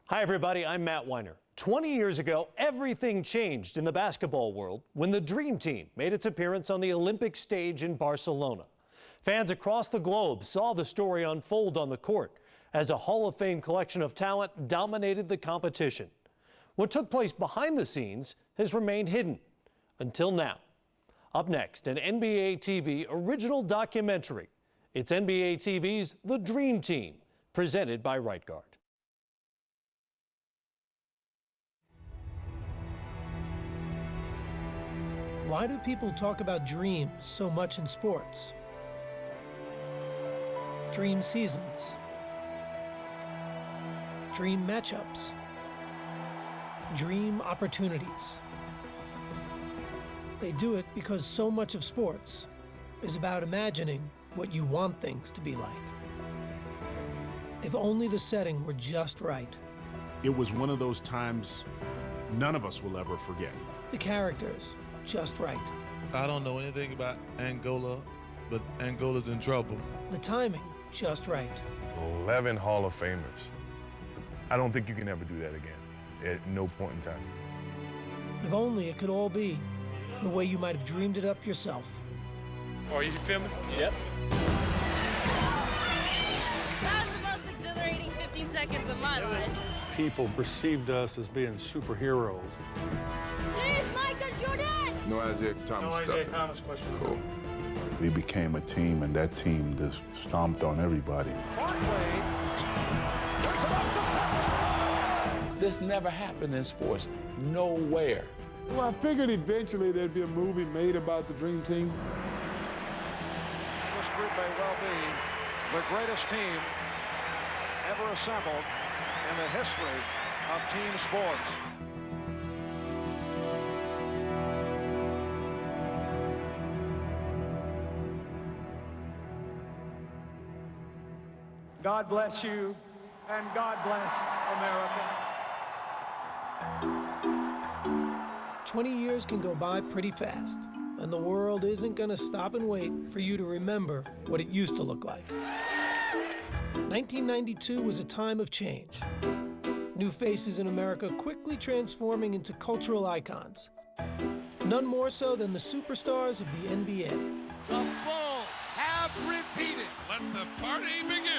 Hi, everybody. I'm Matt Weiner. 20 years ago, everything changed in the basketball world when the Dream Team made its appearance on the Olympic stage in Barcelona. Fans across the globe saw the story unfold on the court as a Hall of Fame collection of talent dominated the competition. What took place behind the scenes has remained hidden until now. Up next, an NBA TV original documentary. It's NBA TV's The Dream Team, presented by Right Guard. Why do people talk about dreams so much in sports? Dream seasons, dream matchups, dream opportunities. They do it because so much of sports is about imagining what you want things to be like. If only the setting were just right. It was one of those times none of us will ever forget. The characters just right. I don't know anything about Angola, but Angola's in trouble. The timing just right. 11 Hall of Famers. I don't think you can ever do that again, at no point in time. If only it could all be the way you might have dreamed it up yourself. Oh, are you filming? Yep. That was the most exhilarating 15 seconds of my life. People perceived us as being superheroes. Please, Michael Jordan! No Isaiah Thomas stuff. No Isaiah Thomas question. Cool. We became a team, and that team just stomped on everybody. This never happened in sports, nowhere. Well, I figured eventually there'd be a movie made about the Dream Team. This group may well be the greatest team ever assembled in the history of team sports. God bless you, and God bless America. 20 years can go by pretty fast, and the world isn't going to stop and wait for you to remember what it used to look like. 1992 was a time of change. New faces in America quickly transforming into cultural icons. None more so than the superstars of the NBA. The Bulls have repeated. Let the party begin.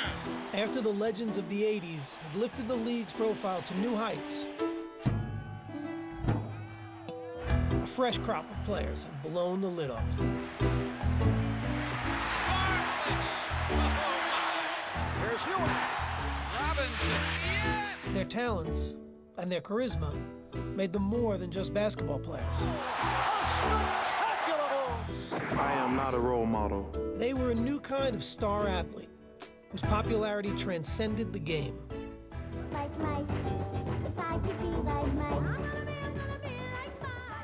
After the legends of the 80s had lifted the league's profile to new heights, a fresh crop of players had blown the lid off. Here's Hewitt. Robinson. Yeah. Their talents and their charisma made them more than just basketball players. I am not a role model. They were a new kind of star athlete whose popularity transcended the game.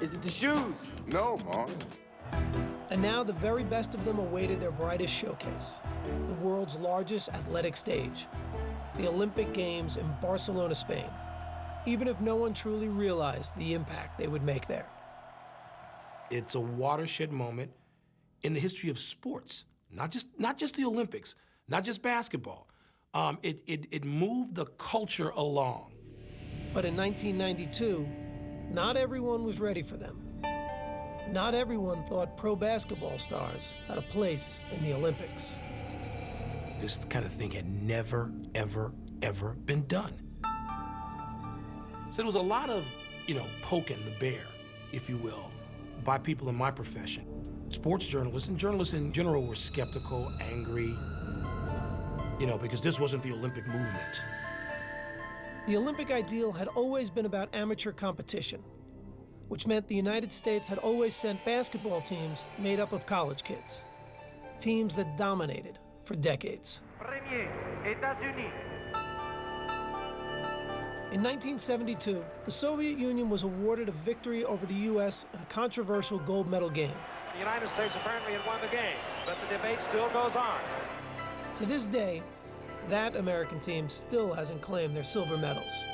Is it the shoes? No, Mom. And now the very best of them awaited their brightest showcase, the world's largest athletic stage, the Olympic Games in Barcelona, Spain, even if no one truly realized the impact they would make there. It's a watershed moment in the history of sports, not just the Olympics, not just basketball. It moved the culture along. But in 1992, not everyone was ready for them. Not everyone thought pro basketball stars had a place in the Olympics. This kind of thing had never, ever, ever been done. So there was a lot of, poking the bear, if you will, by people in my profession. Sports journalists and journalists in general were skeptical, angry, because this wasn't the Olympic movement. The Olympic ideal had always been about amateur competition, which meant the United States had always sent basketball teams made up of college kids, teams that dominated for decades. In 1972, the Soviet Union was awarded a victory over the U.S. in a controversial gold medal game. The United States apparently had won the game, but the debate still goes on. To this day, that American team still hasn't claimed their silver medals.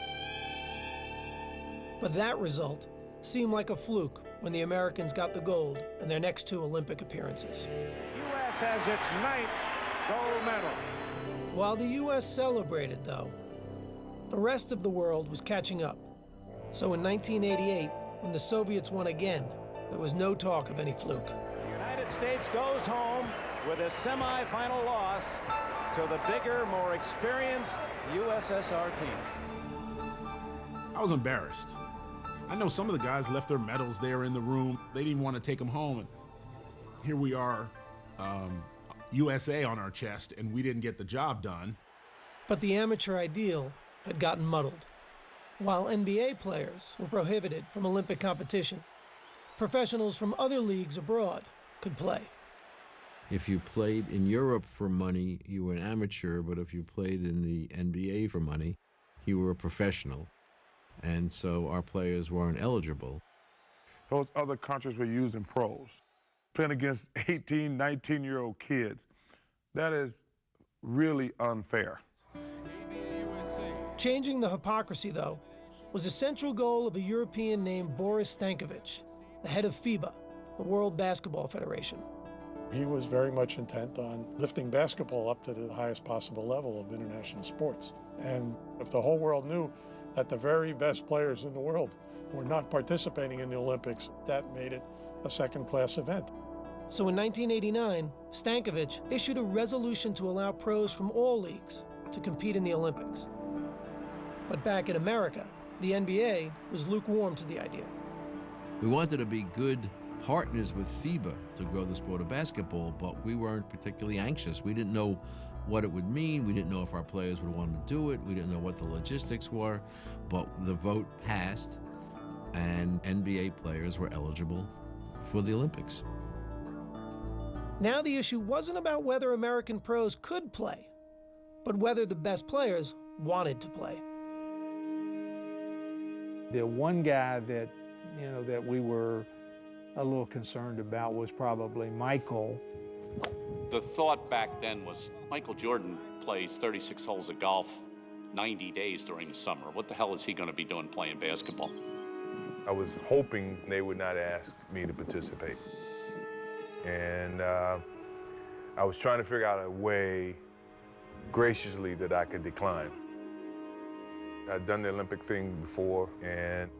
But that result seemed like a fluke when the Americans got the gold in their next two Olympic appearances. U.S. has its 9th gold medal. While the U.S. celebrated, though, The rest of the world was catching up. So in 1988, when the Soviets won again, there was no talk of any fluke. The United States goes home with a semifinal loss to the bigger, more experienced USSR team. I was embarrassed. I know some of the guys left their medals there in the room. They didn't want to take them home. And here we are, USA on our chest, and we didn't get the job done. But the amateur ideal had gotten muddled. While NBA players were prohibited from Olympic competition, professionals from other leagues abroad could play. If you played in Europe for money, you were an amateur, but if you played in the NBA for money, you were a professional. And so our players weren't eligible. Those other countries were using pros, playing against 18, 19-year-old kids. That is really unfair. Changing the hypocrisy, though, was a central goal of a European named Boris Stankovic, the head of FIBA, the World Basketball Federation. He was very much intent on lifting basketball up to the highest possible level of international sports. And if the whole world knew that the very best players in the world were not participating in the Olympics, that made it a second-class event. So in 1989, Stankovic issued a resolution to allow pros from all leagues to compete in the Olympics. But back in America, the NBA was lukewarm to the idea. We wanted to be good partners with FIBA to grow the sport of basketball, but we weren't particularly anxious. We didn't know what it would mean. We didn't know if our players would want to do it. We didn't know what the logistics were, but the vote passed, and NBA players were eligible for the Olympics. Now the issue wasn't about whether American pros could play, but whether the best players wanted to play. The one guy that, that we were a little concerned about was probably Michael. The thought back then was Michael Jordan plays 36 holes of golf 90 days during the summer. What the hell is he going to be doing playing basketball? I was hoping they would not ask me to participate. And I was trying to figure out a way graciously that I could decline. I'd done the Olympic thing before, and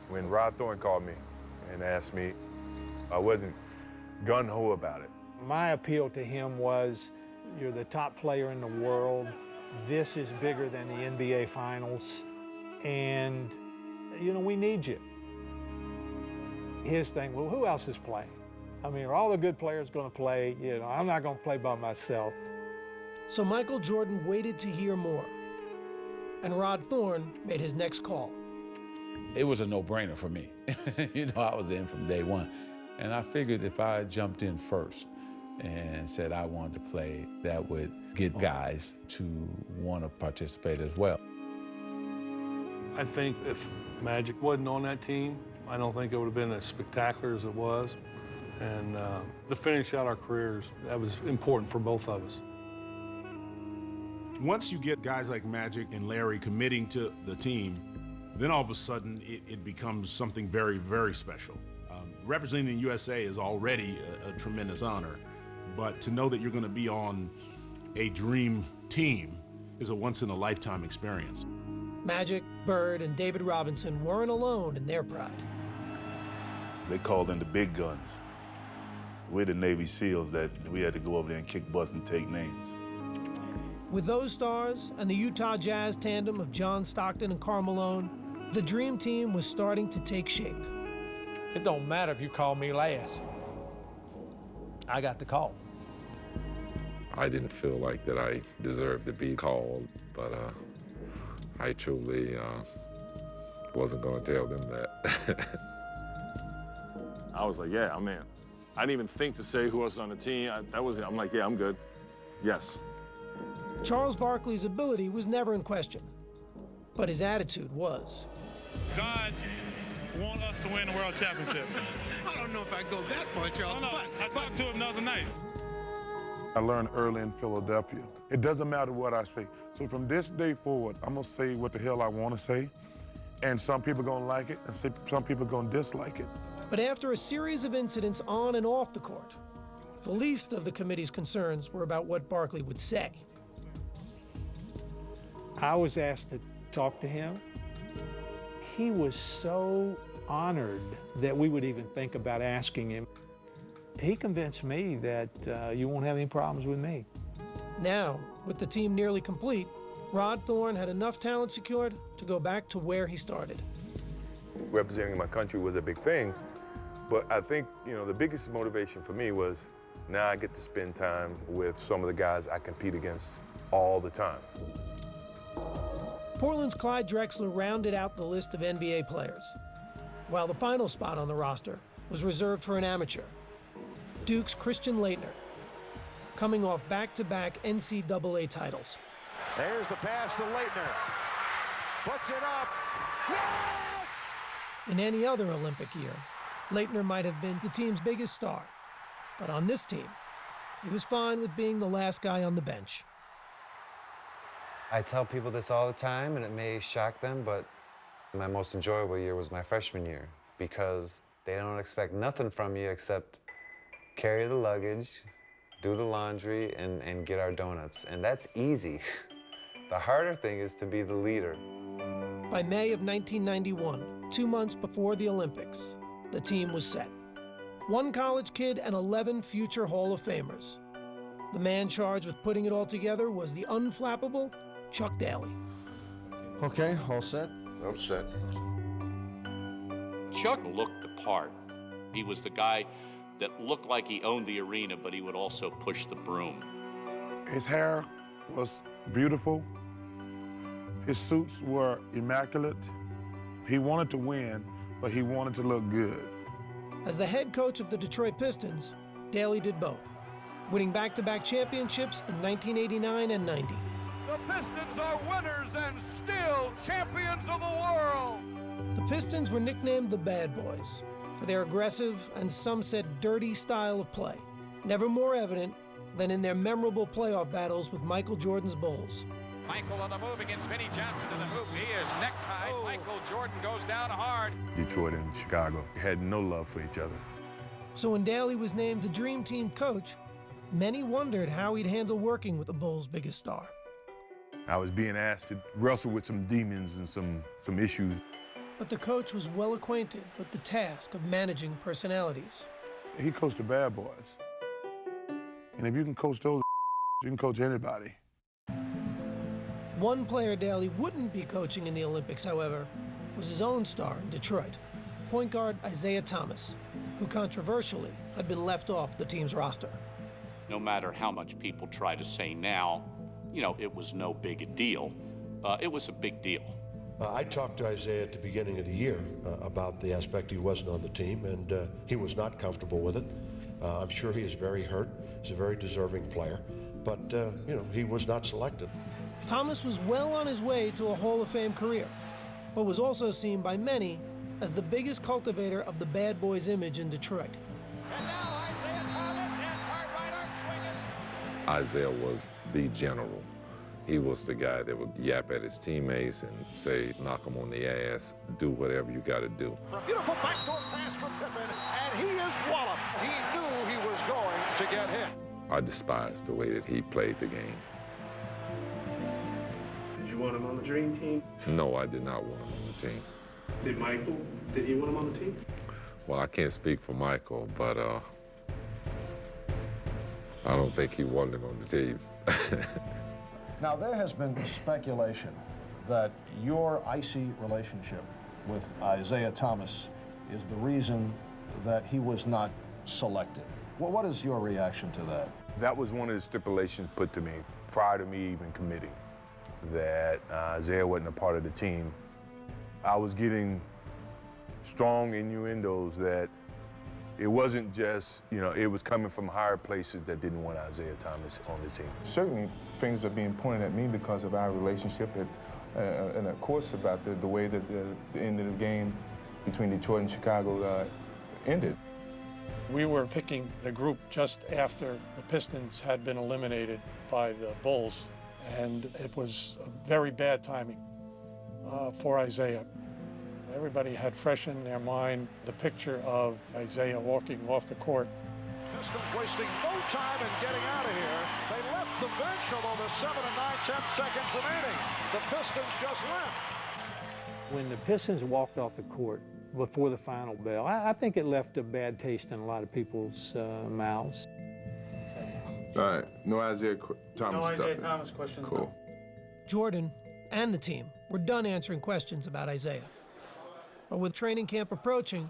when Rod Thorne called me and asked me, I wasn't gung-ho about it. My appeal to him was, you're the top player in the world. This is bigger than the NBA Finals, and, we need you. His thing, well, who else is playing? I mean, are all the good players going to play? I'm not going to play by myself. So Michael Jordan waited to hear more, and Rod Thorne made his next call. It was a no-brainer for me. I was in from day one. And I figured if I jumped in first and said I wanted to play, that would get guys to want to participate as well. I think if Magic wasn't on that team, I don't think it would have been as spectacular as it was. And to finish out our careers, that was important for both of us. Once you get guys like Magic and Larry committing to the team, then all of a sudden it becomes something very, very special. Representing the USA is already a tremendous honor, but to know that you're going to be on a dream team is a once-in-a-lifetime experience. Magic, Bird, and David Robinson weren't alone in their pride. They called in the big guns. We're the Navy SEALs that we had to go over there and kick butts and take names. With those stars and the Utah Jazz tandem of John Stockton and Karl Malone, the dream team was starting to take shape. It don't matter if you call me last. I got the call. I didn't feel like that I deserved to be called, but I truly wasn't going to tell them that. I was like, yeah, I'm in. I didn't even think to say who else was on the team. I'm like, yeah, I'm good. Yes. Charles Barkley's ability was never in question, but his attitude was. God want us to win the world championship. I don't know if I go that much off. No, I talked to him the other night. I learned early in Philadelphia. It doesn't matter what I say. So from this day forward, I'm going to say what the hell I want to say. And some people are going to like it, and some people are going to dislike it. But after a series of incidents on and off the court, the least of the committee's concerns were about what Barkley would say. I was asked to talked to him. He was so honored that we would even think about asking him. He convinced me that you won't have any problems with me. Now, with the team nearly complete, Rod Thorne had enough talent secured to go back to where he started. Representing my country was a big thing, but I think, the biggest motivation for me was now I get to spend time with some of the guys I compete against all the time. Portland's Clyde Drexler rounded out the list of NBA players, while the final spot on the roster was reserved for an amateur, Duke's Christian Laettner, coming off back-to-back NCAA titles. There's the pass to Laettner. Puts it up. Yes! In any other Olympic year, Laettner might have been the team's biggest star. But on this team, he was fine with being the last guy on the bench. I tell people this all the time, and it may shock them, but my most enjoyable year was my freshman year because they don't expect nothing from you except carry the luggage, do the laundry, and get our donuts. And that's easy. The harder thing is to be the leader. By May of 1991, 2 months before the Olympics, the team was set. 1 college kid and 11 future Hall of Famers. The man charged with putting it all together was the unflappable Chuck Daly. Okay, all set? I'm set. Chuck looked the part. He was the guy that looked like he owned the arena, but he would also push the broom. His hair was beautiful. His suits were immaculate. He wanted to win, but he wanted to look good. As the head coach of the Detroit Pistons, Daly did both, winning back-to-back championships in 1989 and 90. The Pistons are winners and still champions of the world. The Pistons were nicknamed the Bad Boys for their aggressive and some said dirty style of play, never more evident than in their memorable playoff battles with Michael Jordan's Bulls. Michael on the move against Vinnie Johnson to the hoop. He is necktied. Michael Jordan goes down hard. Detroit and Chicago had no love for each other. So when Daly was named the Dream Team coach, many wondered how he'd handle working with the Bulls' biggest star. I was being asked to wrestle with some demons and some issues. But the coach was well acquainted with the task of managing personalities. He coached the bad boys. And if you can coach those, you can coach anybody. One player Daly wouldn't be coaching in the Olympics, however, was his own star in Detroit, point guard Isaiah Thomas, who controversially had been left off the team's roster. No matter how much people try to say now, it was no big a deal. It was a big deal. I talked to Isaiah at the beginning of the year about the aspect he wasn't on the team, and he was not comfortable with it. I'm sure he is very hurt. He's a very deserving player, but he was not selected. Thomas was well on his way to a Hall of Fame career, but was also seen by many as the biggest cultivator of the bad boys image in Detroit. And now Isaiah Thomas and Cartwright are swinging. Isaiah was the general. He was the guy that would yap at his teammates and say, knock them on the ass, do whatever you got to do. A beautiful backdoor pass from Pippen, and he is walloped. He knew he was going to get hit. I despised the way that he played the game. Did you want him on the Dream Team? No, I did not want him on the team. Did Michael? Did he want him on the team? Well, I can't speak for Michael, but I don't think he wanted him on the team. Now, there has been speculation that your icy relationship with Isaiah Thomas is the reason that he was not selected. Well, what is your reaction to that? That was one of the stipulations put to me prior to me even committing, that Isaiah wasn't a part of the team. I was getting strong innuendos that it wasn't just, it was coming from higher places that didn't want Isaiah Thomas on the team. Certainly things are being pointed at me because of our relationship and of course about the way that the end of the game between Detroit and Chicago ended. We were picking the group just after the Pistons had been eliminated by the Bulls, and it was very bad timing for Isaiah. Everybody had fresh in their mind the picture of Isaiah walking off the court. Pistons wasting no time in getting out of here. They left the bench, although there's 7 and 9/10 seconds remaining. The Pistons just left. When the Pistons walked off the court before the final bell, I think it left a bad taste in a lot of people's mouths. All right, no Isaiah Thomas stuff. No Isaiah Thomas questions. Cool. Jordan and the team were done answering questions about Isaiah. But with training camp approaching,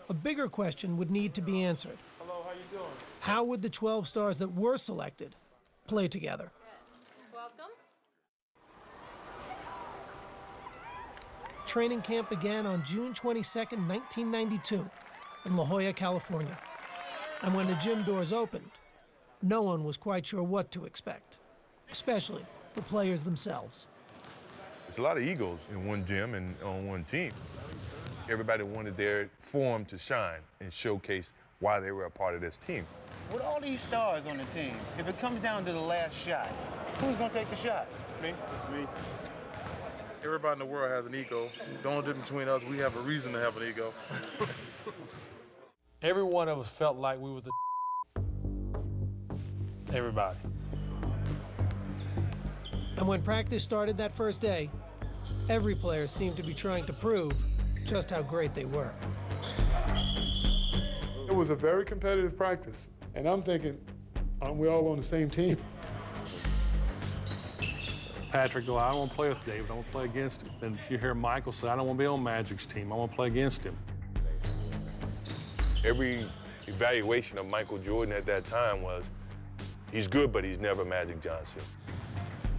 a bigger question would need to be answered. Hello, how you doing? How would the 12 stars that were selected play together? Welcome. Training camp began on June 22nd, 1992, in La Jolla, California. And when the gym doors opened, no one was quite sure what to expect, especially the players themselves. It's a lot of egos in one gym and on one team. Everybody wanted their form to shine and showcase why they were a part of this team. With all these stars on the team, if it comes down to the last shot, who's going to take the shot? Me. Everybody in the world has an ego. The only difference between us, we have a reason to have an ego. Every one of us felt like we was the everybody. And when practice started that first day, every player seemed to be trying to prove just how great they were. It was a very competitive practice, and I'm thinking, aren't we all on the same team? Patrick go, I don't want to play with David, I want to play against him. Then you hear Michael say, I don't want to be on Magic's team, I want to play against him. Every evaluation of Michael Jordan at that time was, he's good, but he's never Magic Johnson.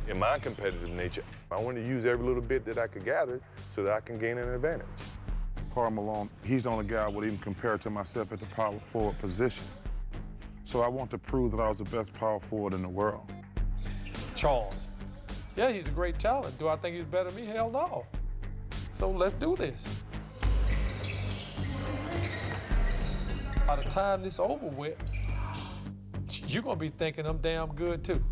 In my competitive nature, I wanted to use every little bit that I could gather so that I can gain an advantage. Karl Malone, he's the only guy I would even compare to myself at the power forward position. So I want to prove that I was the best power forward in the world. Charles. Yeah, he's a great talent. Do I think he's better than me? Hell no. So let's do this. By the time this over with, you're gonna be thinking I'm damn good too.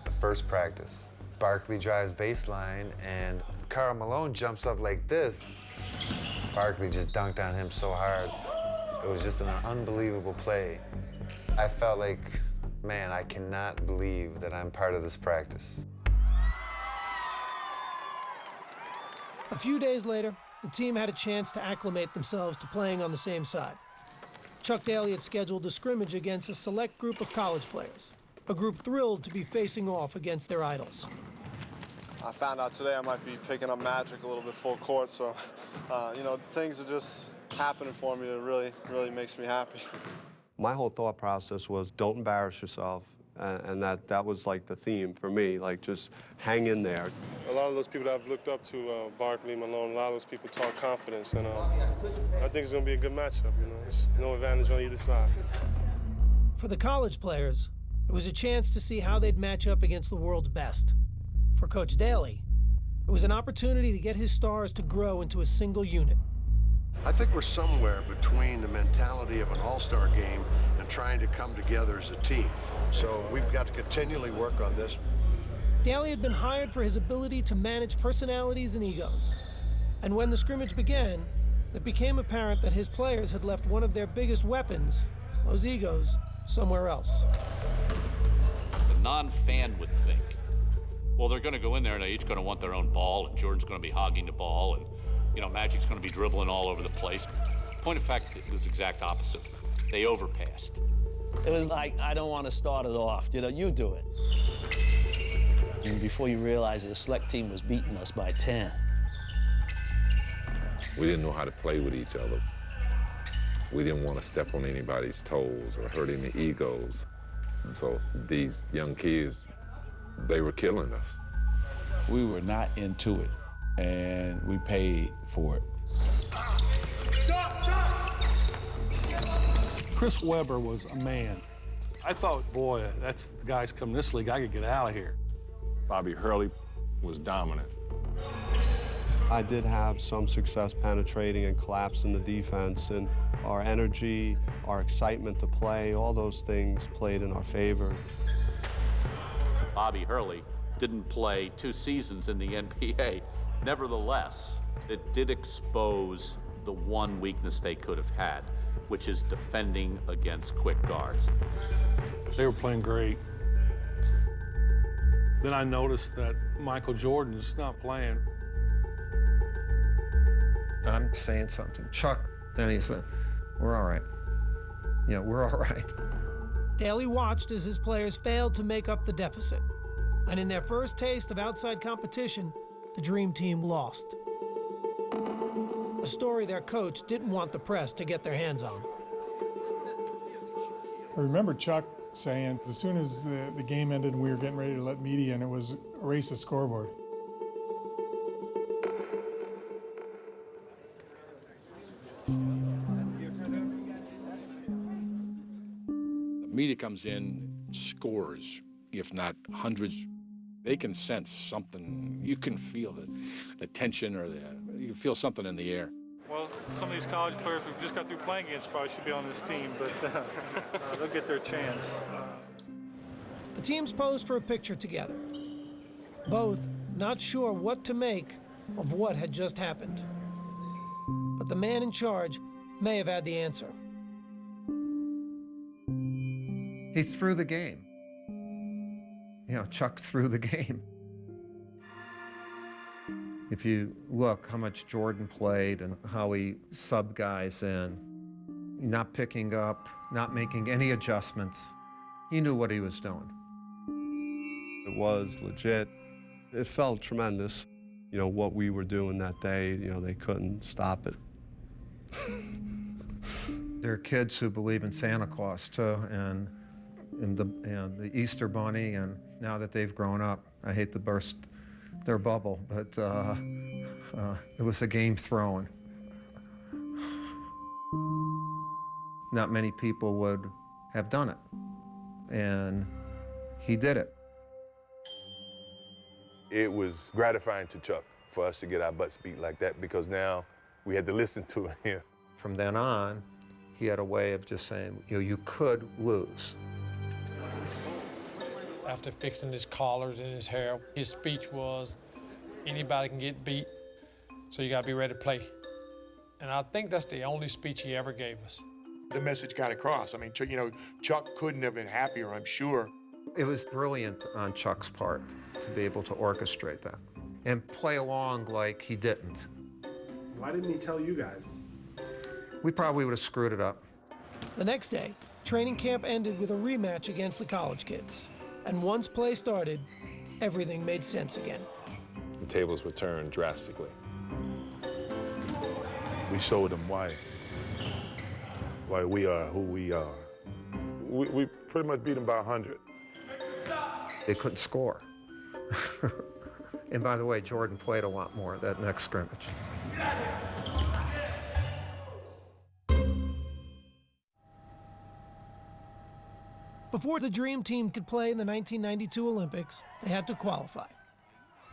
The first practice, Barkley drives baseline and Karl Malone jumps up like this. Barkley just dunked on him so hard. It was just an unbelievable play. I felt like, man, I cannot believe that I'm part of this practice. A few days later, the team had a chance to acclimate themselves to playing on the same side. Chuck Daly had scheduled a scrimmage against a select group of college players, a group thrilled to be facing off against their idols. I found out today I might be picking up Magic a little bit full court, so, you know, things are just happening for me. It really makes me happy. My whole thought process was don't embarrass yourself, and that was like the theme for me, like just hang in there. A lot of those people that I've looked up to, Barkley, Malone, a lot of those people talk confidence, and I think it's going to be a good matchup, you know. There's no advantage on either side. For the college players, it was a chance to see how they'd match up against the world's best. For Coach Daly, it was an opportunity to get his stars to grow into a single unit. I think we're somewhere between the mentality of an all-star game and trying to come together as a team. So we've got to continually work on this. Daly had been hired for his ability to manage personalities and egos. And when the scrimmage began, it became apparent that his players had left one of their biggest weapons, those egos, somewhere else. The non-fan would think, well, they're going to go in there and they're each going to want their own ball, and Jordan's going to be hogging the ball, and you know, Magic's going to be dribbling all over the place. Point of fact, it was the exact opposite. They overpassed. It was like, I don't want to start it off. You know, you do it. And before you realize it, the select team was beating us by 10. We didn't know how to play with each other. We didn't want to step on anybody's toes or hurt any egos. So these young kids, they were killing us. We were not into it, and we paid for it. Chris Webber was a man. I thought, boy, that's the guys coming this league, I could get out of here. Bobby Hurley was dominant. I did have some success penetrating and collapsing the defense, and our energy, our excitement to play, all those things played in our favor. Bobby Hurley didn't play 2 seasons in the NBA. Nevertheless, it did expose the one weakness they could have had, which is defending against quick guards. They were playing great. Then I noticed that Michael Jordan's not playing. I'm saying something. Chuck, then he said, we're all right. Yeah, we're all right. Daly watched as his players failed to make up the deficit. And in their first taste of outside competition, the Dream Team lost. A story their coach didn't want the press to get their hands on. I remember Chuck saying, as soon as the game ended and we were getting ready to let media in, it was erase the scoreboard. Media comes in, scores, if not hundreds. They can sense something. You can feel the tension, or you can feel something in the air. Well, some of these college players we've just got through playing against probably should be on this team, but they'll get their chance. The teams posed for a picture together, both not sure what to make of what had just happened. But the man in charge may have had the answer. He threw the game. You know, Chuck threw the game. If you look how much Jordan played and how he subbed guys in, not picking up, not making any adjustments, he knew what he was doing. It was legit. It felt tremendous. You know, what we were doing that day, you know, they couldn't stop it. There are kids who believe in Santa Claus too, and the Easter Bunny, and now that they've grown up, I hate to burst their bubble, but it was a game thrown. Not many people would have done it, and he did it. It was gratifying to Chuck for us to get our butts beat like that, because now we had to listen to him. From then on, he had a way of just saying, you know, you could lose. After fixing his collars and his hair, his speech was, anybody can get beat, so you gotta be ready to play. And I think that's the only speech he ever gave us. The message got across. I mean, you know, Chuck couldn't have been happier, I'm sure. It was brilliant on Chuck's part to be able to orchestrate that and play along like he didn't. Why didn't he tell you guys? We probably would have screwed it up. The next day, training camp ended with a rematch against the college kids. And once play started, everything made sense again. The tables were turned drastically. We showed them why we are who we are. We pretty much beat them by 100. They couldn't score. And by the way, Jordan played a lot more that next scrimmage. Before the Dream Team could play in the 1992 Olympics, they had to qualify.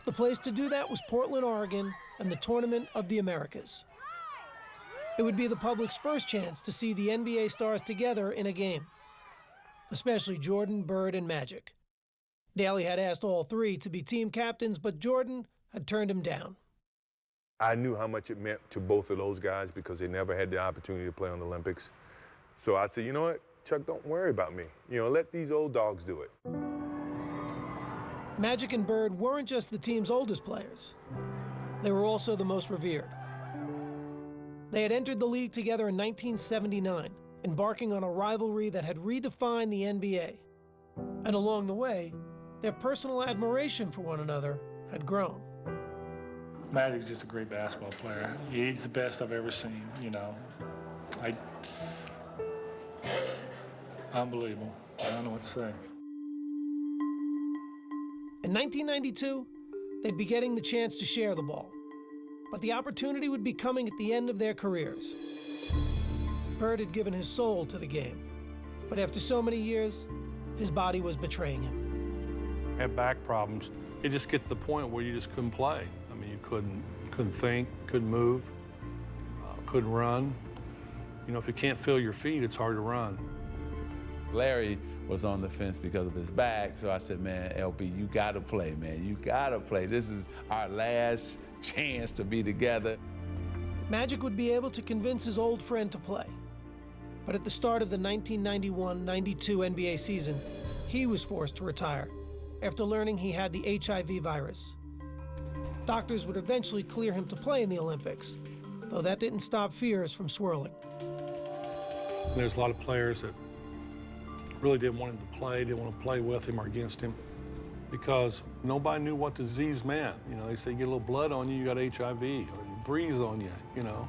The place to do that was Portland, Oregon, and the Tournament of the Americas. It would be the public's first chance to see the NBA stars together in a game, especially Jordan, Bird, and Magic. Daly had asked all three to be team captains, but Jordan had turned him down. I knew how much it meant to both of those guys because they never had the opportunity to play on the Olympics. So I'd say, you know what, Chuck, don't worry about me. You know, let these old dogs do it. Magic and Bird weren't just the team's oldest players. They were also the most revered. They had entered the league together in 1979, embarking on a rivalry that had redefined the NBA. And along the way, their personal admiration for one another had grown. Magic's just a great basketball player. He's the best I've ever seen, you know. Unbelievable. I don't know what to say. In 1992, they'd be getting the chance to share the ball. But the opportunity would be coming at the end of their careers. Bird had given his soul to the game. But after so many years, his body was betraying him. Had back problems. It just get to the point where you just couldn't play. I mean, you couldn't think, couldn't move, couldn't run. You know, if you can't feel your feet, it's hard to run. Larry was on the fence because of his back, so I said, man, LB, you gotta play, man. You gotta play. This is our last chance to be together. Magic would be able to convince his old friend to play. But at the start of the 1991-92 NBA season, he was forced to retire after learning he had the HIV virus. Doctors would eventually clear him to play in the Olympics, though that didn't stop fears from swirling. There's a lot of players that really didn't want him to play, didn't want to play with him or against him, because nobody knew what disease meant. You know, they say you get a little blood on you, you got HIV, or you breathe on you, you know.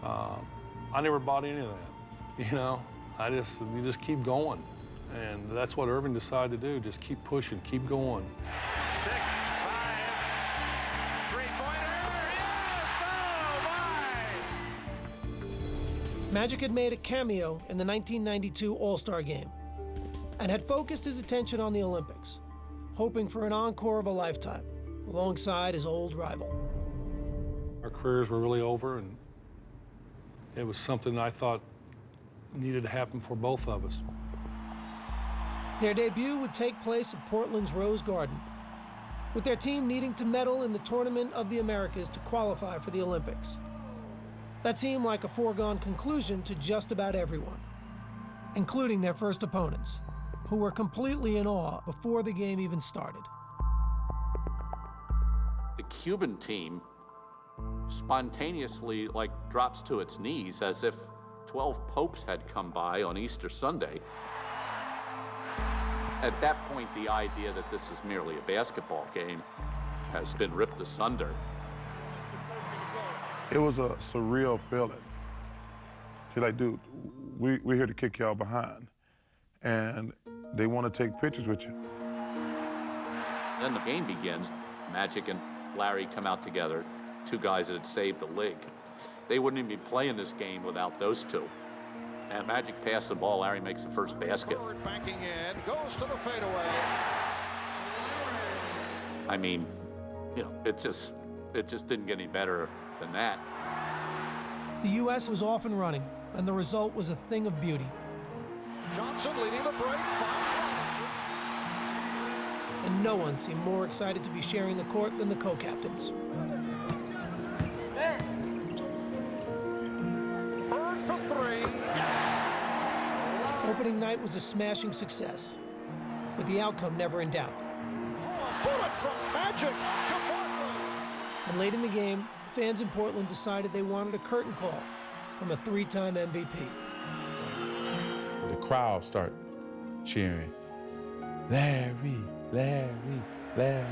I never bought any of that, you know. You just keep going. And that's what Irving decided to do, just keep pushing, keep going. 6, 5, three-pointer, yes, oh my! Magic had made a cameo in the 1992 All-Star Game and had focused his attention on the Olympics, hoping for an encore of a lifetime alongside his old rival. Our careers were really over, and it was something I thought needed to happen for both of us. Their debut would take place at Portland's Rose Garden, with their team needing to medal in the Tournament of the Americas to qualify for the Olympics. That seemed like a foregone conclusion to just about everyone, including their first opponents, who were completely in awe before the game even started. The Cuban team spontaneously drops to its knees as if 12 popes had come by on Easter Sunday. At that point, the idea that this is merely a basketball game has been ripped asunder. It was a surreal feeling. She's like, dude, we're here to kick y'all behind. And they want to take pictures with you. Then the game begins. Magic and Larry come out together, two guys that had saved the league. They wouldn't even be playing this game without those two. And Magic passed the ball, Larry makes the first basket. Bird banking in, goes to the fadeaway. I mean, you know, it just didn't get any better than that. The U.S. was off and running, and the result was a thing of beauty. Johnson leading the break, finds Robinson. And no one seemed more excited to be sharing the court than the co-captains. Bird for three, yes! Opening night was a smashing success, with the outcome never in doubt. Oh, a bullet from Magic to Portland! And late in the game, the fans in Portland decided they wanted a curtain call from a three-time MVP. The crowd start cheering, Larry, Larry, Larry.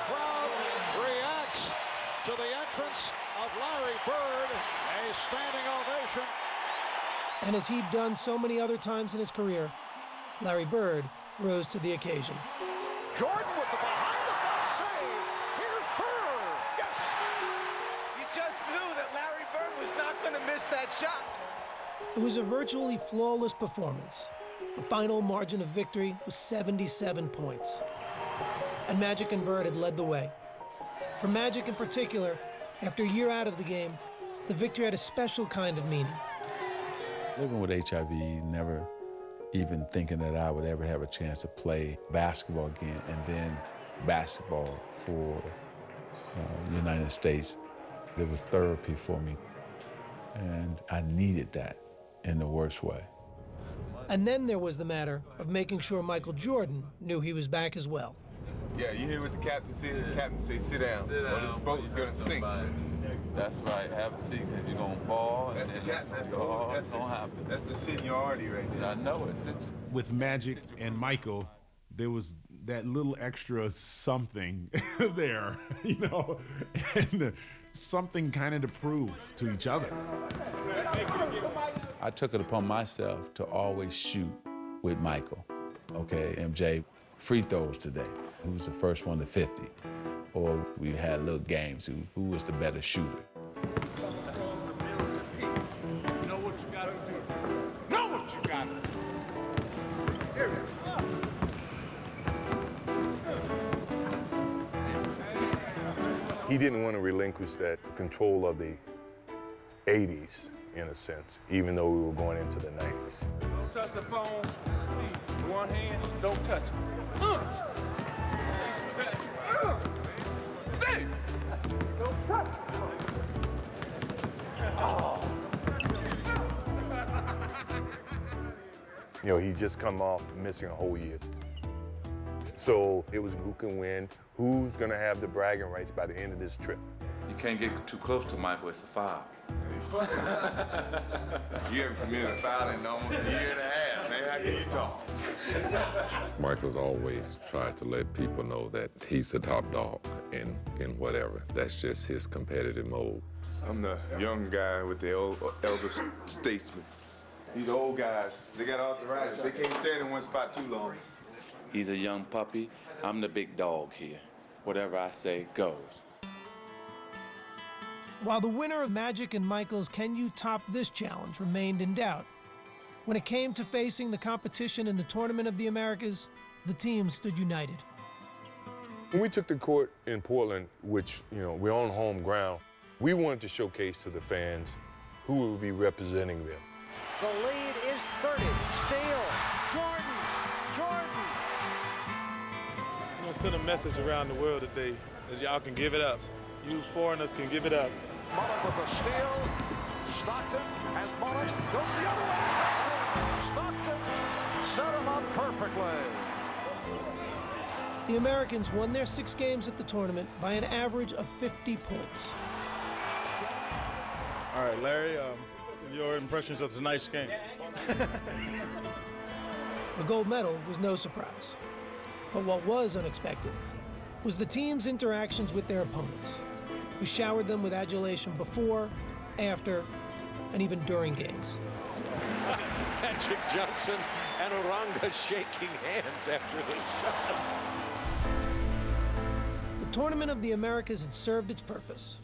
Crowd reacts to the entrance of Larry Bird, a standing ovation. And as he'd done so many other times in his career, Larry Bird rose to the occasion. Jordan with the behind-the-back save. Here's Bird. Yes. You just knew that Larry Bird was not going to miss that shot. It was a virtually flawless performance. The final margin of victory was 77 points. And Magic and Bird had led the way. For Magic in particular, after a year out of the game, the victory had a special kind of meaning. Living with HIV, never even thinking that I would ever have a chance to play basketball again, and then basketball for the United States. It was therapy for me, and I needed that in the worst way. And then there was the matter of making sure Michael Jordan knew he was back as well. Yeah, you hear what the captain said? The captain said, sit down, or this boat is going to sink. That's right, have a seat, because you're going to fall, and then it's going to happen. That's the seniority right there. I know it. With Magic and Michael, there was that little extra something there, you know, and something kind of to prove to each other. I took it upon myself to always shoot with Michael. Okay, MJ, free throws today. Who was the first one to 50? Or we had little games, who was the better shooter? You know what you got to do. Know what you got to do. Here He didn't want to relinquish that control of the 80s, in a sense, even though we were going into the 90s. Don't touch the phone. One hand, don't touch it. Don't touch it. Oh. You know, he just come off missing a whole year. So it was who can win, who's gonna have the bragging rights by the end of this trip. You can't get too close to Michael, it's a foul. You haven't committed a foul in almost a year and a half, man. How can you talk? Michael's always tried to let people know that he's the top dog in whatever. That's just his competitive mode. I'm the young guy with the elder statesman. These old guys, they got arthritis. They can't stand in one spot too long. He's a young puppy. I'm the big dog here. Whatever I say goes. While the winner of Magic and Michael's "Can You Top This" challenge remained in doubt, when it came to facing the competition in the Tournament of the Americas, the team stood united. When we took the court in Portland, which, you know, we're on home ground, we wanted to showcase to the fans who would be representing them. The lead is 30. Steele. Jordan. I'm gonna send a message around the world today that y'all can give it up. You foreigners can give it up. Mullet with the steal. Stockton has Mullet. Goes the other way. Stockton set him up perfectly. The Americans won their 6 games at the tournament by an average of 50 points. All right, Larry, your impressions of tonight's game? The gold medal was no surprise. But what was unexpected was the team's interactions with their opponents, who showered them with adulation before, after, and even during games. Magic Johnson and Oranga shaking hands after the shot. The Tournament of the Americas had served its purpose.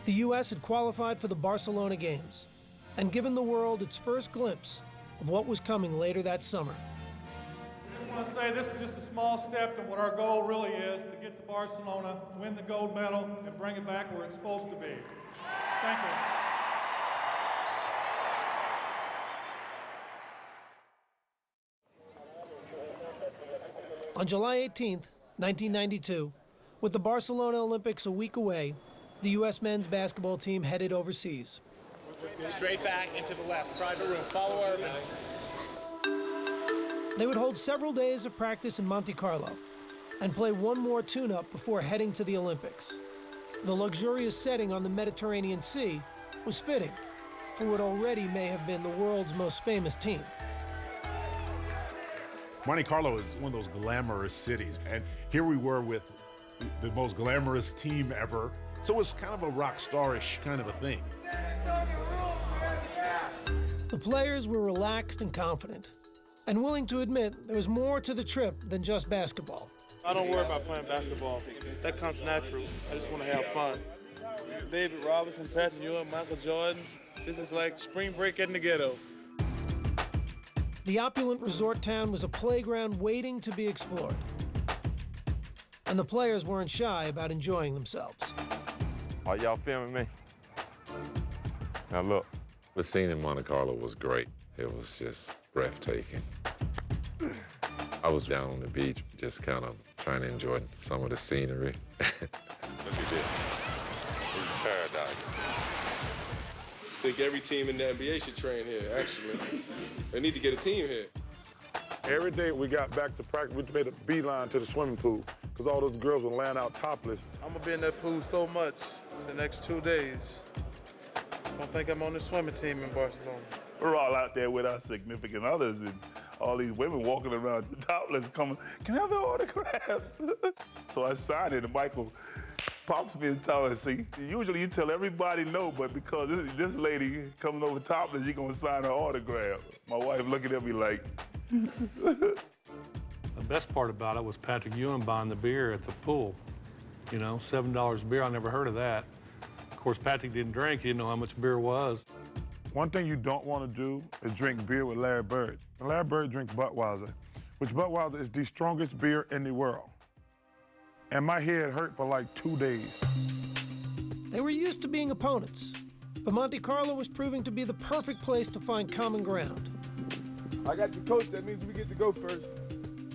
The U.S. had qualified for the Barcelona Games and given the world its first glimpse of what was coming later that summer. I want to say this is just a small step in what our goal really is, to get to Barcelona, win the gold medal, and bring it back where it's supposed to be. Thank you. On July 18th, 1992, with the Barcelona Olympics a week away, the U.S. men's basketball team headed overseas. Straight back into the left, private room, follow Irvin. They would hold several days of practice in Monte Carlo and play one more tune-up before heading to the Olympics. The luxurious setting on the Mediterranean Sea was fitting for what already may have been the world's most famous team. Monte Carlo is one of those glamorous cities, and here we were with the most glamorous team ever. So it's kind of a rock star-ish kind of a thing. The players were relaxed and confident, and willing to admit there was more to the trip than just basketball. I don't worry about playing basketball. That comes natural. I just want to have fun. David Robinson, Patrick Ewing, Michael Jordan. This is like spring break in the ghetto. The opulent resort town was a playground waiting to be explored. And the players weren't shy about enjoying themselves. Are y'all filming me? Now look. The scene in Monte Carlo was great. It was just breathtaking. I was down on the beach, just kind of trying to enjoy some of the scenery. Look at this. It's paradise. I think every team in the NBA should train here, actually. They need to get a team here. Every day we got back to practice, we made a beeline to the swimming pool because all those girls were laying out topless. I'm going to be in that pool so much the next 2 days. I don't think I'm on the swimming team in Barcelona. We're all out there with our significant others, and all these women walking around topless coming, can I have an autograph? So I signed it, and Michael pops me and tells me, see, usually you tell everybody no, but because this lady coming over topless, you're going to sign her autograph. My wife looking at me like... The best part about it was Patrick Ewing buying the beer at the pool. You know, $7 a beer, I never heard of that. Of course, Patrick didn't drink, he didn't know how much beer was. One thing you don't want to do is drink beer with Larry Bird. And Larry Bird drinks Budweiser, which Budweiser is the strongest beer in the world. And my head hurt for like 2 days. They were used to being opponents, but Monte Carlo was proving to be the perfect place to find common ground. I got the coach, that means we get to go first.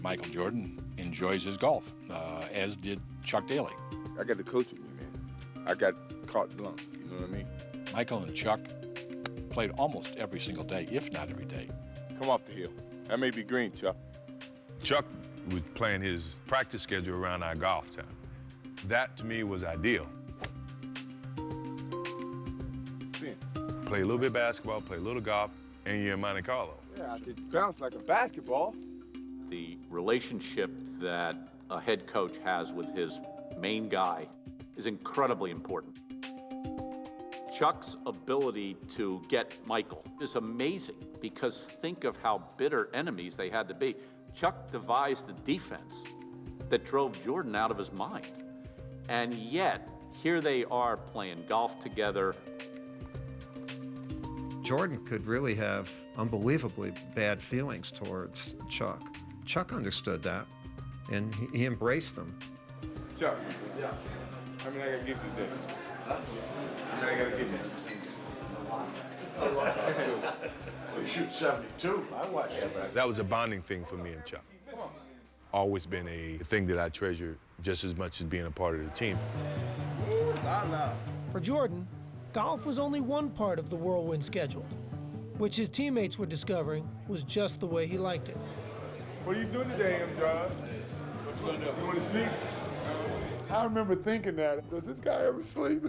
Michael Jordan enjoys his golf, as did Chuck Daly. I got the coach with me, man. I got carte blanche, you know what I mean? Michael and Chuck played almost every single day, if not every day. Come off the hill. That may be green, Chuck. Chuck was playing his practice schedule around our golf time. That, to me, was ideal. Play a little bit of basketball, play a little golf, and you're in Monte Carlo. Yeah, it bounce like a basketball. The relationship that a head coach has with his main guy is incredibly important. Chuck's ability to get Michael is amazing because think of how bitter enemies they had to be. Chuck devised the defense that drove Jordan out of his mind. And yet, here they are playing golf together. Jordan could really have unbelievably bad feelings towards Chuck. Chuck understood that, and he embraced them. Chuck, yeah. How many I gotta give you today? How many I gotta give you? Well, you shoot 72. I watched that. That was a bonding thing for me and Chuck. Always been a thing that I treasure just as much as being a part of the team. Ooh, la la. For Jordan, golf was only one part of the whirlwind schedule, which his teammates were discovering was just the way he liked it. What are you doing today, Amstrad? What you gonna do? You wanna sleep? I remember thinking that. Does this guy ever sleep?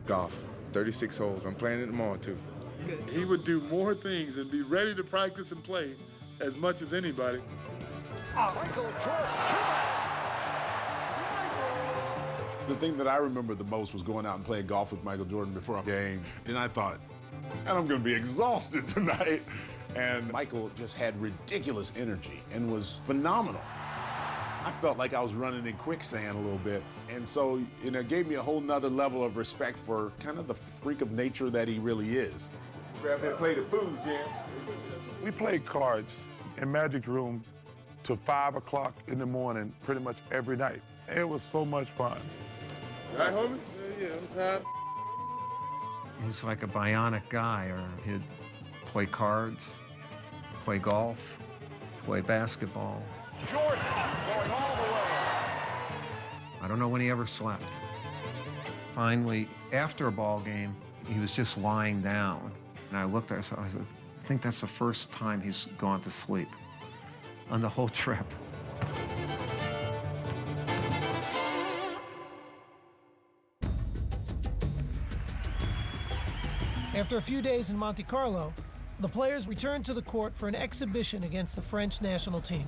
Golf, 36 holes. I'm playing it tomorrow, too. He would do more things and be ready to practice and play as much as anybody. Michael Jordan. The thing that I remember the most was going out and playing golf with Michael Jordan before a game. And I thought, and I'm gonna be exhausted tonight. And Michael just had ridiculous energy and was phenomenal. I felt like I was running in quicksand a little bit. And so, it gave me a whole nother level of respect for kind of the freak of nature that he really is. Grab that plate of food, Jim. We played cards in Magic's room till 5 o'clock in the morning pretty much every night. It was so much fun. Right, homie? Yeah, I'm tired. He's like a bionic guy, or he'd play cards, play golf, play basketball. Jordan going all the way. I don't know when he ever slept. Finally, after a ball game, he was just lying down. And I looked at him, I said, I think that's the first time he's gone to sleep on the whole trip. After a few days in Monte Carlo, the players returned to the court for an exhibition against the French national team.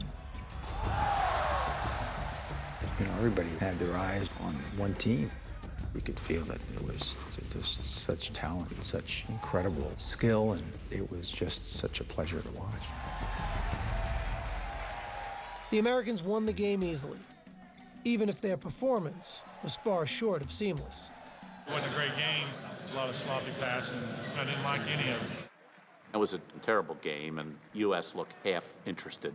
Everybody had their eyes on one team. You could feel that it was just such talent, such incredible skill, and it was just such a pleasure to watch. The Americans won the game easily, even if their performance was far short of seamless. It wasn't a great game. A lot of sloppy passing. I didn't like any of it. It was a terrible game, and U.S. looked half interested.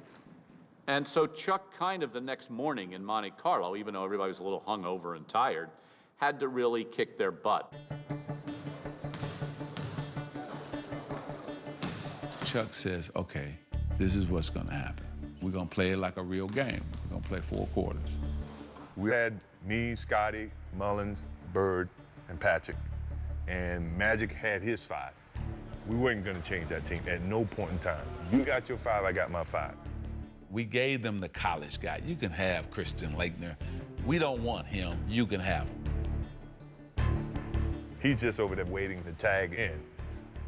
And so Chuck kind of the next morning in Monte Carlo, even though everybody was a little hungover and tired, had to really kick their butt. Chuck says, okay, this is what's gonna happen. We're gonna play it like a real game. We're gonna play 4 quarters. We had me, Scotty, Mullins, Bird, and Patrick. And Magic had his 5. We weren't gonna change that team at no point in time. You got your 5, I got my 5. We gave them the college guy. You can have Christian Laettner. We don't want him. You can have him. He's just over there waiting to tag in.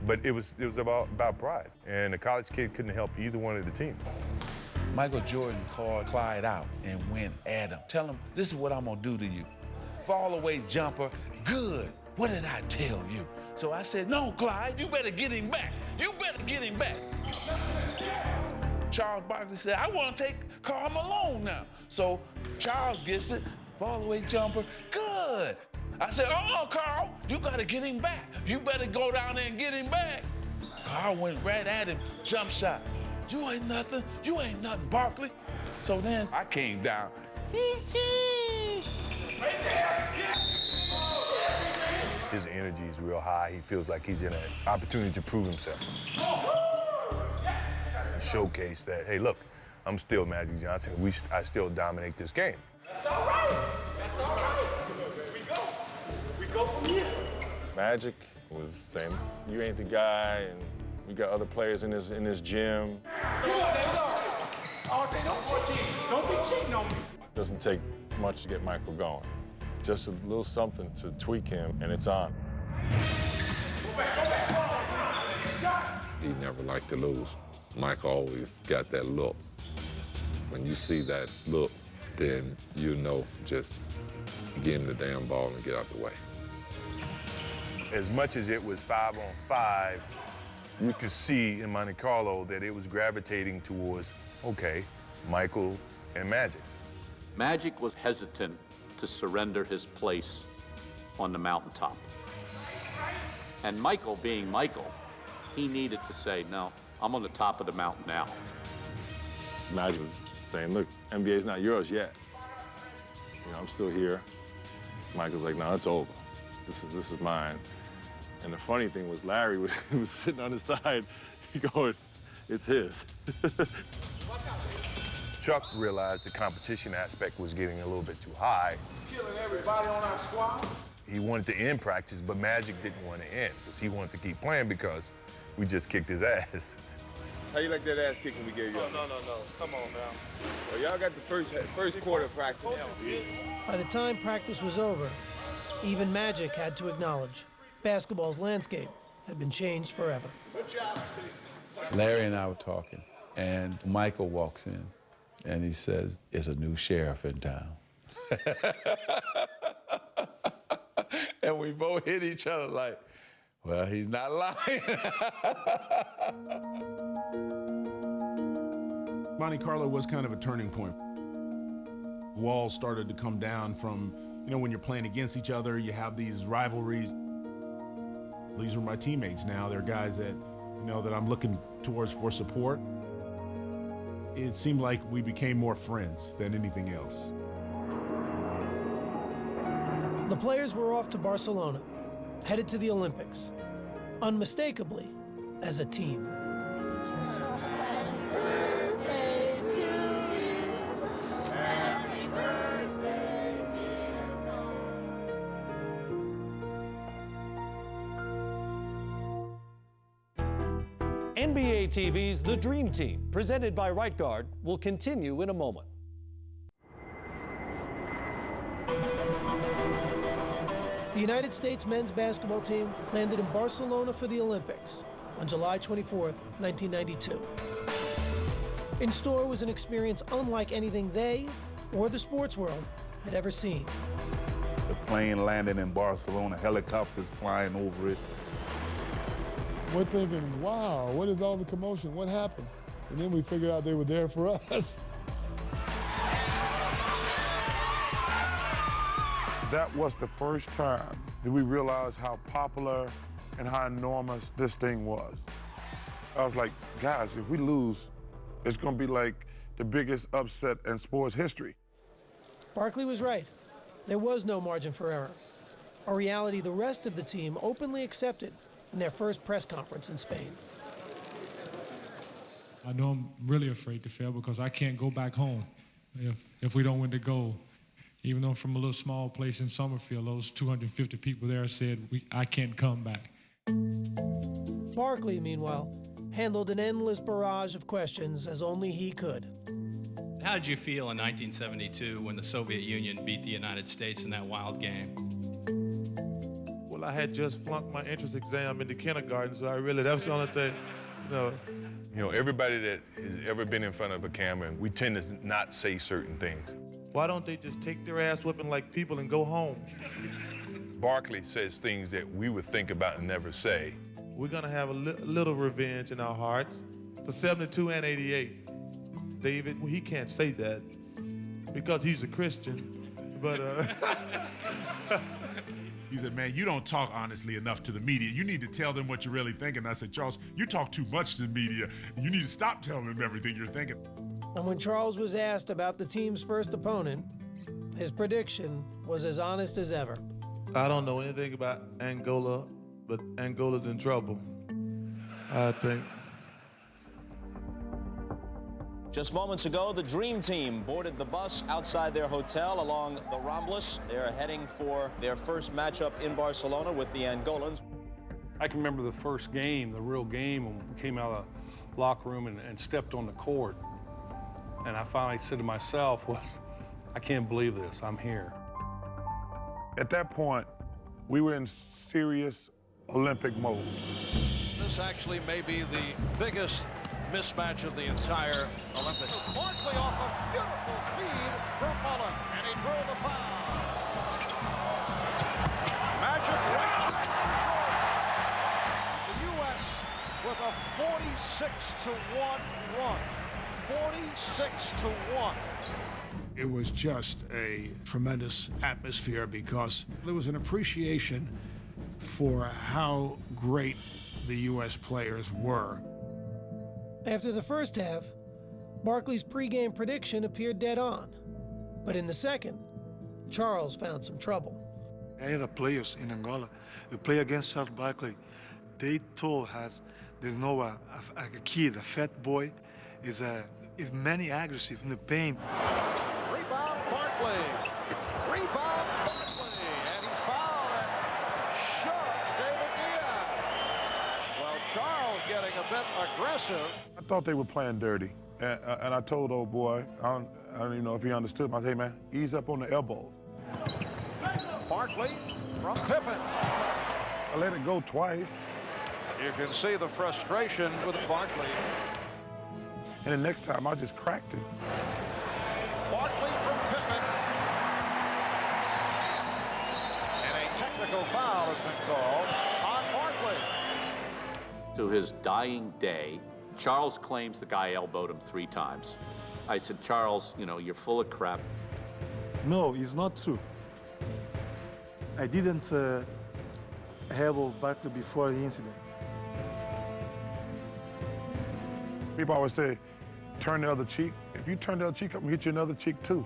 But it was about pride. And the college kid couldn't help either one of the team. Michael Jordan called Clyde out and went at him. Tell him, this is what I'm gonna do to you. Fall away jumper, good. What did I tell you? So I said, no, Clyde, you better get him back. You better get him back. Charles Barkley said, I want to take Karl Malone now. So Charles gets it, fall away jumper, good. I said, Carl, you got to get him back. You better go down there and get him back. Carl went right at him, jump shot. You ain't nothing, Barkley. So then I came down. His energy is real high. He feels like he's in an opportunity to prove himself. Showcase that, hey, look, I'm still Magic Johnson. I still dominate this game. That's all right. That's all right. We go from here. Magic was saying, you ain't the guy, and We got other players in this gym. Don't be cheating on me. Doesn't take much to get Michael going. Just a little something to tweak him, and it's on. He never liked to lose. Mike always got that look. When you see that look, then you know just give him the damn ball and get out the way. As much as it was 5-on-5, you could see in Monte Carlo that it was gravitating towards, okay, Michael and Magic. Magic was hesitant to surrender his place on the mountaintop. And Michael, being Michael, he needed to say, no, I'm on the top of the mountain now. Magic was saying, look, NBA's not yours yet. You know, I'm still here. Michael's like, no, it's over. This is mine. And the funny thing was Larry was sitting on the side going, it's his. Chuck realized the competition aspect was getting a little bit too high. Killing everybody on our squad. He wanted to end practice, but Magic didn't want to end because he wanted to keep playing because we just kicked his ass. How you like that ass kicking we gave you? No. Come on now. Well, y'all got the first quarter of practice. By the time practice was over, even Magic had to acknowledge basketball's landscape had been changed forever. Larry and I were talking, and Michael walks in, and he says, "There's a new sheriff in town." And we both hit each other like, well, he's not lying. Monte Carlo was kind of a turning point. Walls started to come down from, you know, when you're playing against each other, you have these rivalries. These are my teammates now. They're guys that, you know, that I'm looking towards for support. It seemed like we became more friends than anything else. The players were off to Barcelona, headed to the Olympics, unmistakably as a team. NBA TV's The Dream Team, presented by Right Guard, will continue in a moment. The United States men's basketball team landed in Barcelona for the Olympics on July 24, 1992. In store was an experience unlike anything they or the sports world had ever seen. The plane landing in Barcelona, helicopters flying over it. We're thinking, wow, what is all the commotion? What happened? And then we figured out they were there for us. That was the first time that we realized how popular and how enormous this thing was. I was like, guys, if we lose, it's gonna be like the biggest upset in sports history. Barkley was right. There was no margin for error, a reality the rest of the team openly accepted in their first press conference in Spain. I know I'm really afraid to fail because I can't go back home if we don't win the gold. Even though I'm from a little small place in Summerfield, those 250 people there said, I can't come back. Barkley, meanwhile, handled an endless barrage of questions as only he could. How did you feel in 1972 when the Soviet Union beat the United States in that wild game? Well, I had just flunked my entrance exam into kindergarten, so that was the only thing, You know, everybody that has ever been in front of a camera, we tend to not say certain things. Why don't they just take their ass whipping like people and go home? Barkley says things that we would think about and never say. We're gonna have a little revenge in our hearts for 72 and 88. David, he can't say that because he's a Christian, but He said, man, you don't talk honestly enough to the media. You need to tell them what you're really thinking. I said, Charles, you talk too much to the media. You need to stop telling them everything you're thinking. And when Charles was asked about the team's first opponent, his prediction was as honest as ever. I don't know anything about Angola, but Angola's in trouble, I think. Just moments ago, the Dream Team boarded the bus outside their hotel along the Ramblas. They're heading for their first matchup in Barcelona with the Angolans. I can remember the first game, the real game, when we came out of the locker room and stepped on the court. And I finally said to myself, I can't believe this, I'm here. At that point, we were in serious Olympic mode. This actually may be the biggest mismatch of the entire Olympics. Barkley off a beautiful feed from Mullen, and he drew the foul. Magic right. The U.S. with a 46-1 run. 46-1. It was just a tremendous atmosphere because there was an appreciation for how great the U.S. players were. After the first half, Barkley's pregame prediction appeared dead on. But in the second, Charles found some trouble. I had players in Angola who play against Charles Barkley. They told us there's no a kid, a fat boy, is many aggressive in the paint. Rebound Barkley. Rebound Barkley. And he's fouled and shoves David Diaz. Well, Charles getting a bit aggressive. I thought they were playing dirty. And I told old boy, I don't even know if he understood. I said, hey, man, ease up on the elbows. Barkley from Pippen. I let it go twice. You can see the frustration with Barkley. And the next time, I just cracked him. Barkley from Pippen. And a technical foul has been called on Barkley. To his dying day, Charles claims the guy elbowed him 3 times. I said, Charles, you know, you're full of crap. No, it's not true. I didn't elbow Barkley before the incident. People always say, turn the other cheek. If you turn the other cheek up, I'm hit you another cheek too.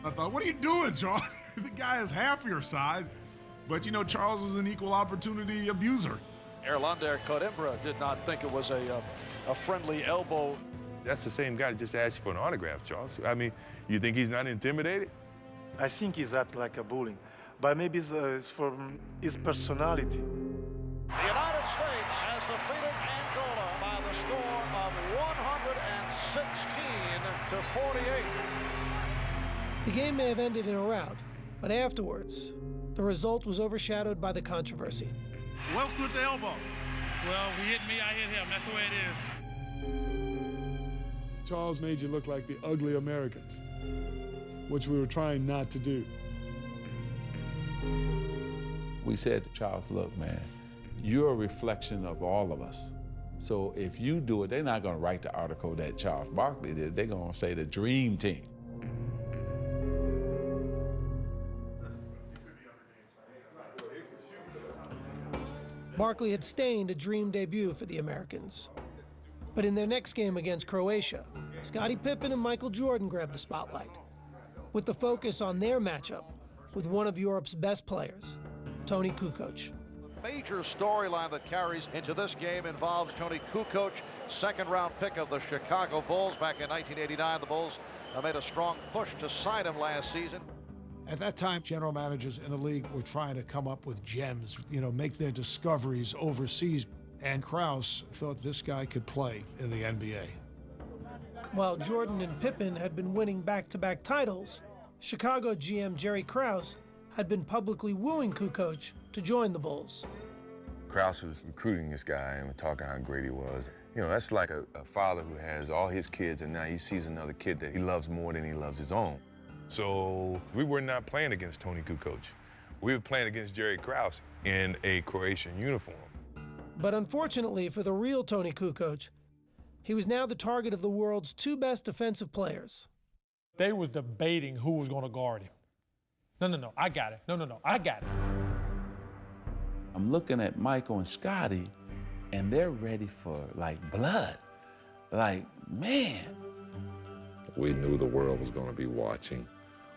I thought, what are you doing, Charles? The guy is half your size, but you know, Charles was an equal opportunity abuser. Erlander Coimbra did not think it was a friendly elbow. That's the same guy that just asked for an autograph, Charles. I mean, you think he's not intimidated? I think he's act like a bullying, but maybe it's from his personality. The United States has defeated Angola by the score of 116-48. The game may have ended in a rout, but afterwards, the result was overshadowed by the controversy. What's with the elbow? Well, he hit me, I hit him. That's the way it is. Charles made you look like the ugly Americans, which we were trying not to do. We said to Charles, look, man, you're a reflection of all of us. So if you do it, they're not going to write the article that Charles Barkley did. They're going to say the Dream Team. Barkley had stained a dream debut for the Americans. But in their next game against Croatia, Scottie Pippen and Michael Jordan grabbed the spotlight, with the focus on their matchup with one of Europe's best players, Toni Kukoc. Major storyline that carries into this game involves Toni Kukoc, second-round pick of the Chicago Bulls back in 1989. The Bulls made a strong push to sign him last season. At that time, general managers in the league were trying to come up with gems, make their discoveries overseas. And Krause thought this guy could play in the NBA. While Jordan and Pippen had been winning back-to-back titles, Chicago GM Jerry Krause had been publicly wooing Kukoc to join the Bulls. Krause was recruiting this guy and talking how great he was. You know, that's like a father who has all his kids and now he sees another kid that he loves more than he loves his own. So we were not playing against Toni Kukoc. We were playing against Jerry Krause in a Croatian uniform. But unfortunately for the real Toni Kukoc, he was now the target of the world's 2 best defensive players. They was debating who was going to guard him. No, I got it. No, I got it. I'm looking at Michael and Scottie, and they're ready for, blood. Man. We knew the world was going to be watching.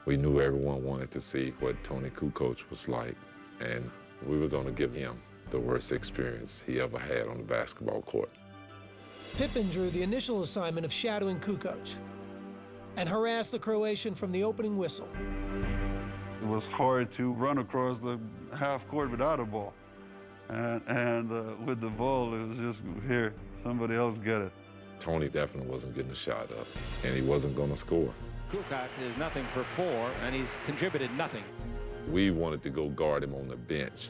We knew everyone wanted to see what Toni Kukoc was like, and we were going to give him the worst experience he ever had on the basketball court. Pippen drew the initial assignment of shadowing Kukoc and harassed the Croatian from the opening whistle. It was hard to run across the half court without a ball. and with the ball, it was just, here, somebody else get it. Tony definitely wasn't getting a shot up, and he wasn't going to score. Kukoc is nothing for 4, and he's contributed nothing. We wanted to go guard him on the bench.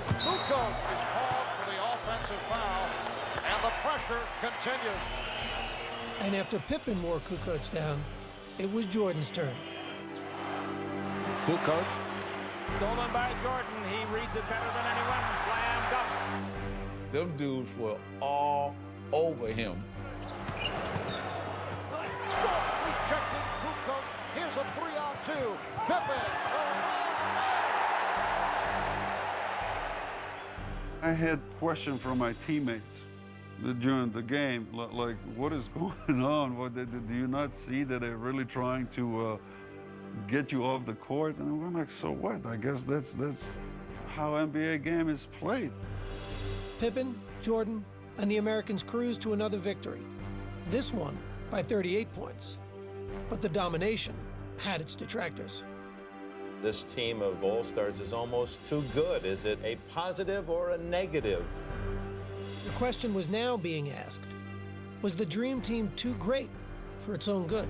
Kukoc is called for the offensive foul, and the pressure continues. And after Pippen wore Kukoc down, it was Jordan's turn. Kukoc, stolen by Jordan. He reads it better than anyone. Slam dunk. Them dudes were all over him. Jordan rejecting Kukoc. Here's a 3-on-2. Pippen. I had questions from my teammates during the game, like, what is going on? Do you not see that they're really trying to get you off the court? And I'm like, so what? I guess that's how NBA game is played. Pippen, Jordan, and the Americans cruised to another victory. This one by 38 points. But the domination had its detractors. This team of All-Stars is almost too good. Is it a positive or a negative? The question was now being asked, was the Dream Team too great for its own good?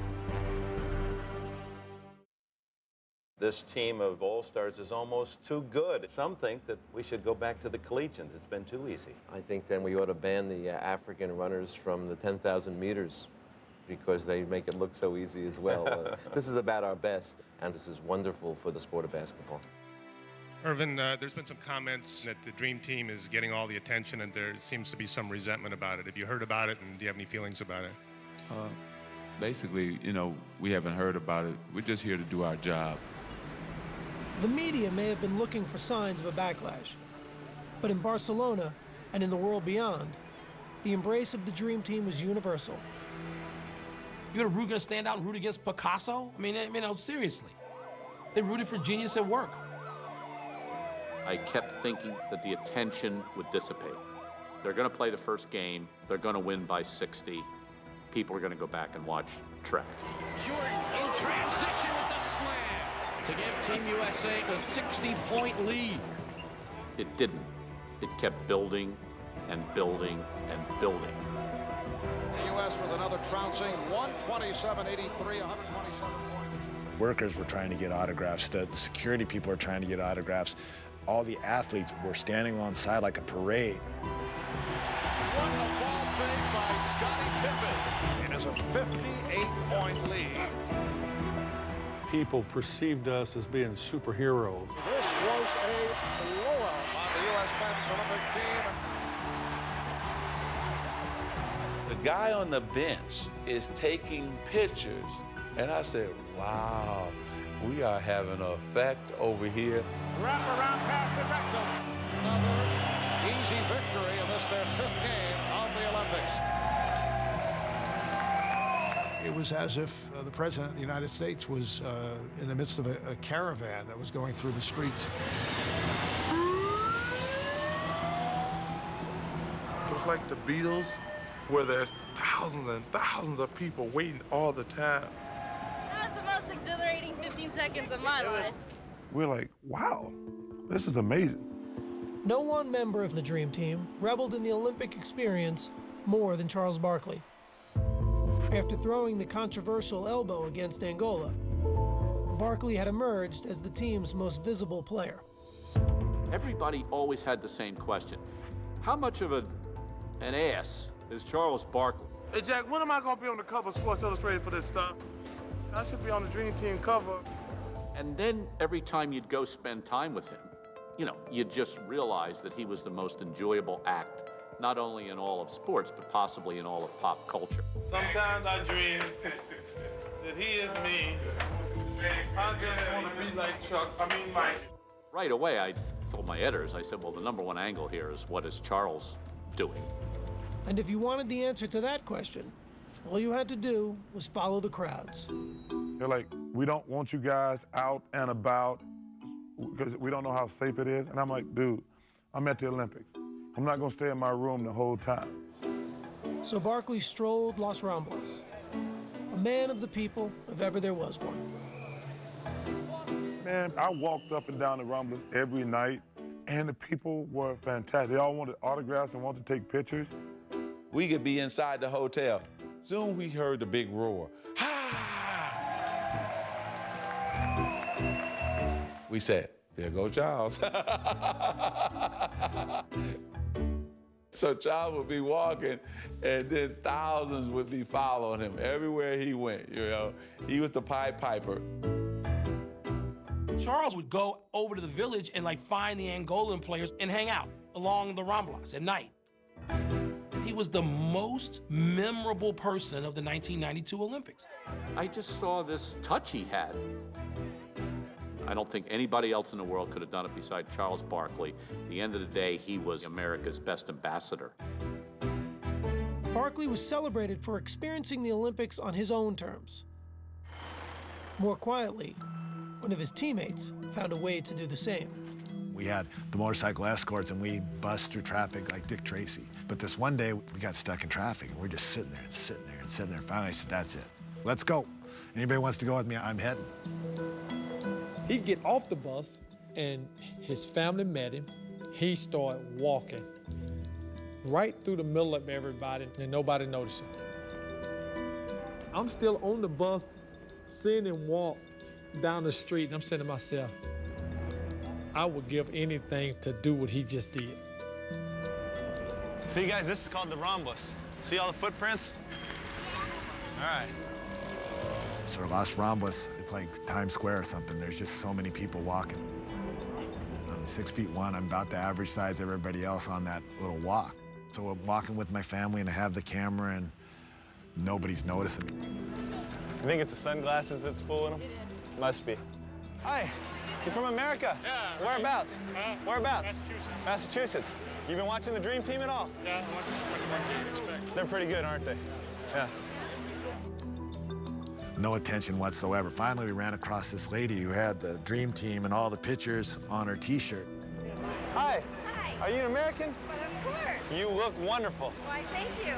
This team of All-Stars is almost too good. Some think that we should go back to the collegians. It's been too easy. I think then we ought to ban the African runners from the 10,000 meters because they make it look so easy as well. This is about our best, and this is wonderful for the sport of basketball. Irvin, there's been some comments that the Dream Team is getting all the attention, and there seems to be some resentment about it. Have you heard about it, and do you have any feelings about it? Basically, you know, we haven't heard about it. We're just here to do our job. The media may have been looking for signs of a backlash, but in Barcelona and in the world beyond, the embrace of the Dream Team was universal. You're gonna stand out and root against Picasso? I mean, seriously. They rooted for genius at work. I kept thinking that the attention would dissipate. They're going to play the first game. They're going to win by 60. People are going to go back and watch track. Jordan in transition with the slam to give Team USA a 60-point lead. It didn't. It kept building and building and building. The U.S. with another trouncing 127-83, 127 points. Workers were trying to get autographs. The security people were trying to get autographs. All the athletes were standing alongside like a parade. What a ball fake by Scottie Pippen. It is a 58-point lead. People perceived us as being superheroes. This was a blowout on the U.S. men's Olympic team. The guy on the bench is taking pictures, and I said, wow, we are having an effect over here. Wrap around pass to Wrexham. Another easy victory in this, their 5th game of the Olympics. It was as if the President of the United States was in the midst of a caravan that was going through the streets. It was like the Beatles, where there's thousands and thousands of people waiting all the time. That was the most exhilarating 15 seconds of my life. We're like, wow, this is amazing. No one member of the Dream Team reveled in the Olympic experience more than Charles Barkley. After throwing the controversial elbow against Angola, Barkley had emerged as the team's most visible player. Everybody always had the same question. How much of an ass is Charles Barkley? Hey, Jack, when am I going to be on the cover of Sports Illustrated for this stuff? I should be on the Dream Team cover. And then every time you'd go spend time with him, you know, you'd just realize that he was the most enjoyable act, not only in all of sports, but possibly in all of pop culture. Sometimes I dream that he is me. I just want to be like Mike. Right away, I told my editors, I said, well, the #1 angle here is what is Charles doing? And if you wanted the answer to that question, all you had to do was follow the crowds. They're like, we don't want you guys out and about because we don't know how safe it is. And I'm like, dude, I'm at the Olympics. I'm not going to stay in my room the whole time. So Barkley strolled Los Ramblas, a man of the people if ever there was one. Man, I walked up and down the Ramblas every night And the people were fantastic. They all wanted autographs and wanted to take pictures. We could be inside the hotel. Soon we heard the big roar. We said, there go Charles. So Charles would be walking, and then thousands would be following him everywhere he went, you know. He was the Pied Piper. Charles would go over to the village and like find the Angolan players and hang out along the Ramblas at night. He was the most memorable person of the 1992 Olympics. I just saw this touch he had. I don't think anybody else in the world could have done it beside Charles Barkley. At the end of the day, he was America's best ambassador. Barkley was celebrated for experiencing the Olympics on his own terms. More quietly, one of his teammates found a way to do the same. We had the motorcycle escorts and we bussed through traffic like Dick Tracy. But this one day, we got stuck in traffic and we're just sitting there and sitting there and sitting there. Finally, I said, that's it. Let's go. Anybody wants to go with me, I'm heading. He'd get off the bus, and his family met him. He started walking right through the middle of everybody, and nobody noticed him. I'm still on the bus, seeing him walk down the street, and I'm saying to myself, I would give anything to do what he just did. See, guys, this is called the Ramblas. See all the footprints? All right. So Las Ramblas, it's like Times Square or something. There's just so many people walking. I'm 6'1", I'm about the average size of everybody else on that little walk. So I'm walking with my family and I have the camera and nobody's noticing me. You think it's the sunglasses that's fooling them? Must be. Hi, you're from America? Yeah. Whereabouts? Whereabouts? Massachusetts. Massachusetts. You been watching the Dream Team at all? Yeah, I'm watching what you expect. They're pretty good, aren't they? Yeah. No attention whatsoever. Finally, we ran across this lady who had the Dream Team and all the pictures on her T-shirt. Hi. Hi. Are you an American? But of course. You look wonderful. Why, thank you.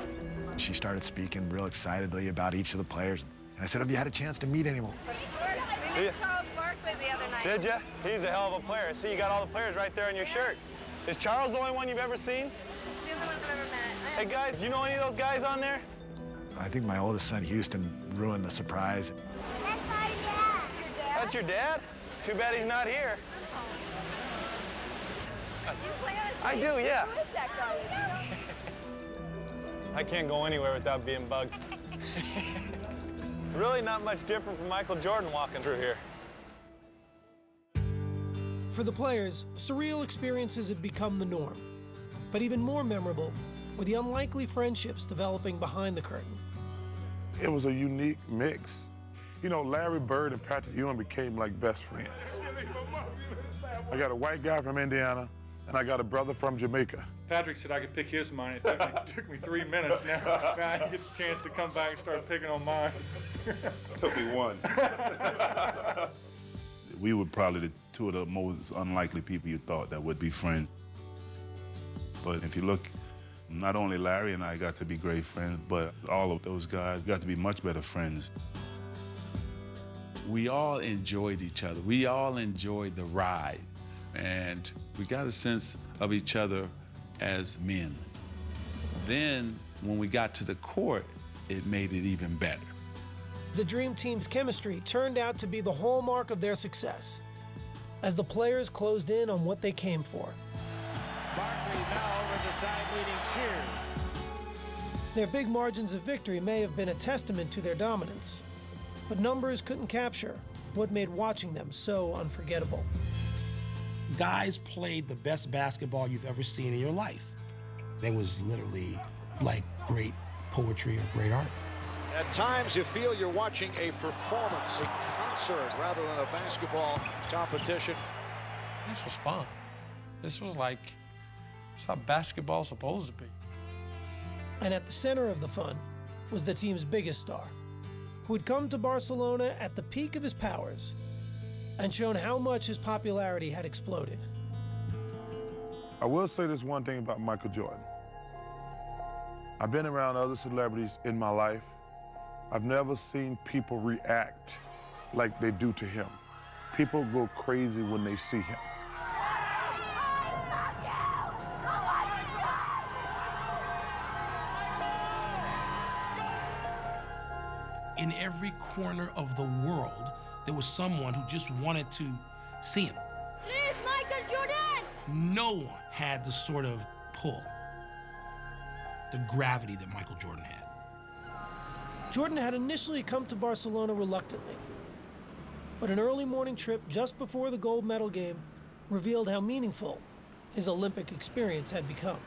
She started speaking real excitedly about each of the players. And I said, have you had a chance to meet anyone? Of course. We met Charles Barkley the other night. Did ya? He's a hell of a player. See, you got all the players right there on your shirt. Is Charles the only one you've ever seen? The only one I've ever met. Hey, guys, do you know any of those guys on there? I think my oldest son, Houston, ruined the surprise. That's my dad. Your dad? That's your dad? Too bad he's not here. You play on a team? I do, yeah. Who is that guy? I can't go anywhere without being bugged. Really not much different from Michael Jordan walking through here. For the players, surreal experiences had become the norm. But even more memorable were the unlikely friendships developing behind the curtain. It was a unique mix. You know, Larry Bird and Patrick Ewing became like best friends. I got a white guy from Indiana, and I got a brother from Jamaica. Patrick said I could pick his mind. It took me 3 minutes. Now he gets a chance to come back and start picking on mine. Took me one. We were probably the two of the most unlikely people you thought that would be friends. But if you look, not only Larry and I got to be great friends, but all of those guys got to be much better friends. We all enjoyed each other. We all enjoyed the ride. And we got a sense of each other as men. Then, when we got to the court, it made it even better. The Dream Team's chemistry turned out to be the hallmark of their success, as the players closed in on what they came for. Barkley now over the side leading cheers. Their big margins of victory may have been a testament to their dominance, but numbers couldn't capture what made watching them so unforgettable. Guys played the best basketball you've ever seen in your life. It was literally like great poetry or great art. At times you feel you're watching a performance, a concert, rather than a basketball competition. This was fun. This was like, it's how basketball's supposed to be. And at the center of the fun was the team's biggest star, who had come to Barcelona at the peak of his powers and shown how much his popularity had exploded. I will say this one thing about Michael Jordan. I've been around other celebrities in my life. I've never seen people react like they do to him. People go crazy when they see him. every corner of the world, there was someone who just wanted to see him. Please, Michael Jordan! No one had the sort of pull, the gravity that Michael Jordan had. Jordan had initially come to Barcelona reluctantly, but an early morning trip just before the gold medal game revealed how meaningful his Olympic experience had become.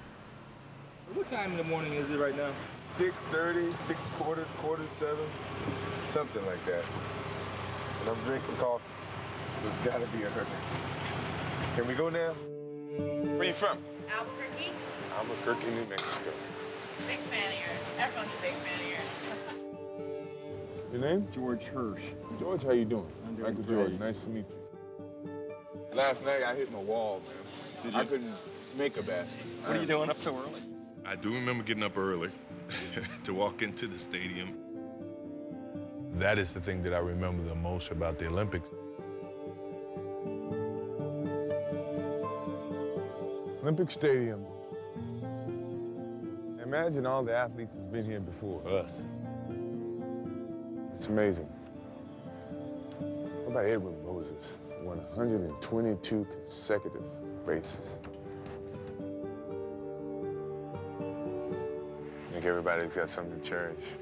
What time in the morning is it right now? 6:30, 6:45, 7, something like that. And I'm drinking coffee, so it's gotta be early. Can we go now? Where you from? Albuquerque? Albuquerque, New Mexico. Big fan of yours. Everyone's a big fan of yours. Your name? George Hirsch. George, how you doing? I'm doing Michael great. George, nice to meet you. Last night I hit my wall, man. Did you? I couldn't make a basket. What are you doing up so early? I do remember getting up early to walk into the stadium. That is the thing that I remember the most about the Olympics. Olympic Stadium. Imagine all the athletes that's been here before us. It's amazing. What about Edwin Moses? Won 122 consecutive races. I think everybody's got something to cherish.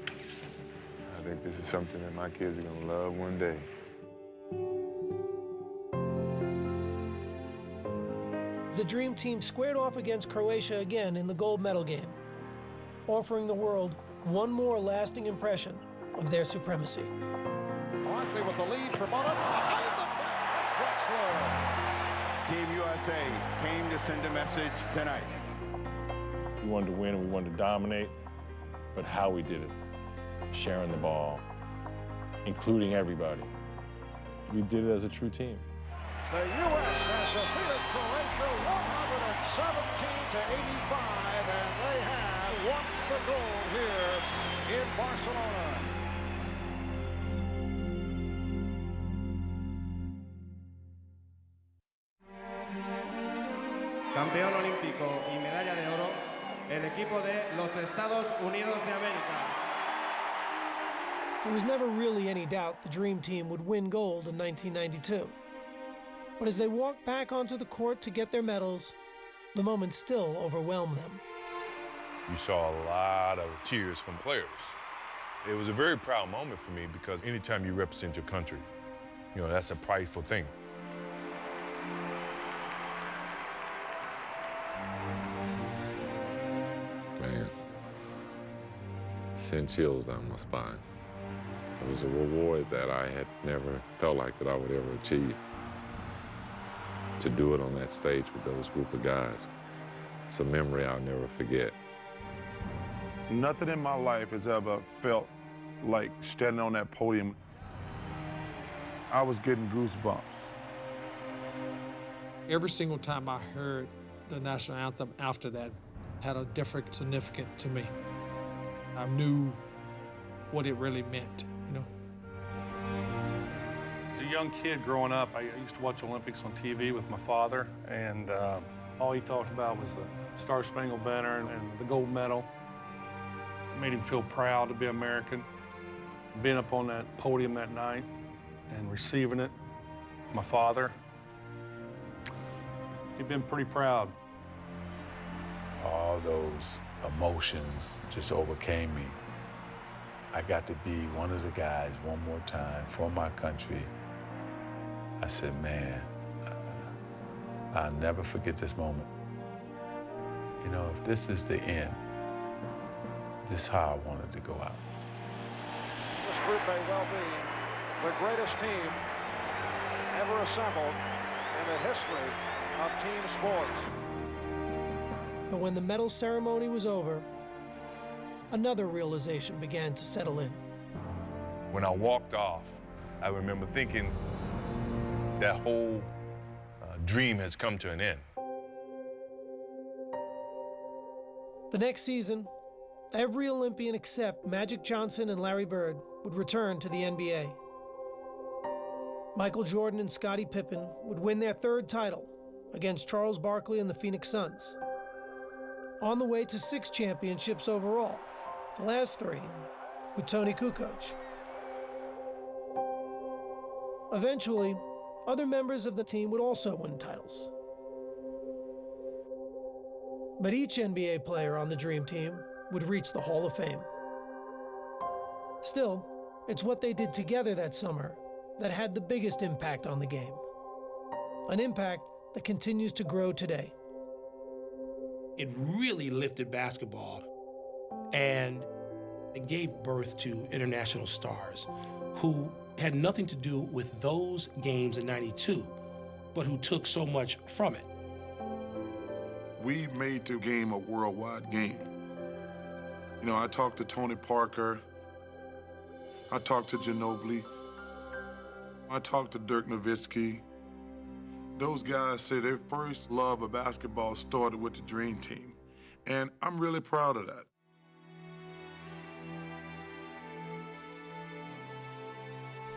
I think this is something that my kids are gonna love one day. The Dream Team squared off against Croatia again in the gold medal game, offering the world one more lasting impression of their supremacy. Barkley with the lead for Mullen. Behind the back, Drexler. Team USA came to send a message tonight. We wanted to win and we wanted to dominate, but how we did it, sharing the ball, including everybody. We did it as a true team. The U.S. has defeated Croatia 117-85, and they have won the gold here in Barcelona. Campeón olímpico y medalla de oro, el equipo de los Estados Unidos de América. There was never really any doubt the Dream Team would win gold in 1992. But as they walked back onto the court to get their medals, the moment still overwhelmed them. You saw a lot of tears from players. It was a very proud moment for me because anytime you represent your country, you know, that's a prideful thing. Man, sent chills down my spine. It was a reward that I had never felt like that I would ever achieve. To do it on that stage with those group of guys, it's a memory I'll never forget. Nothing in my life has ever felt like standing on that podium. I was getting goosebumps. Every single time I heard the national anthem after that had a different significance to me. I knew what it really meant, you know. As a young kid growing up, I used to watch Olympics on TV with my father, and all he talked about was the Star Spangled Banner and the gold medal. It made him feel proud to be American. Being up on that podium that night and receiving it, my father, he'd been pretty proud. All those emotions just overcame me. I got to be one of the guys one more time for my country. I said, man, I'll never forget this moment. You know, if this is the end, this is how I wanted to go out. This group may well be the greatest team ever assembled in the history of team sports. But when the medal ceremony was over, another realization began to settle in. When I walked off, I remember thinking that whole dream has come to an end. The next season, every Olympian except Magic Johnson and Larry Bird would return to the NBA. Michael Jordan and Scottie Pippen would win their third title against Charles Barkley and the Phoenix Suns. On the way to 6 championships overall, the last 3 with Tony Kukoc. Eventually, other members of the team would also win titles. But each NBA player on the Dream Team would reach the Hall of Fame. Still, it's what they did together that summer that had the biggest impact on the game. An impact that continues to grow today. It really lifted basketball, and it gave birth to international stars who had nothing to do with those games in '92, but who took so much from it. We made the game a worldwide game. You know, I talked to Tony Parker, I talked to Ginobili, I talked to Dirk Nowitzki. Those guys say their first love of basketball started with the Dream Team, and I'm really proud of that.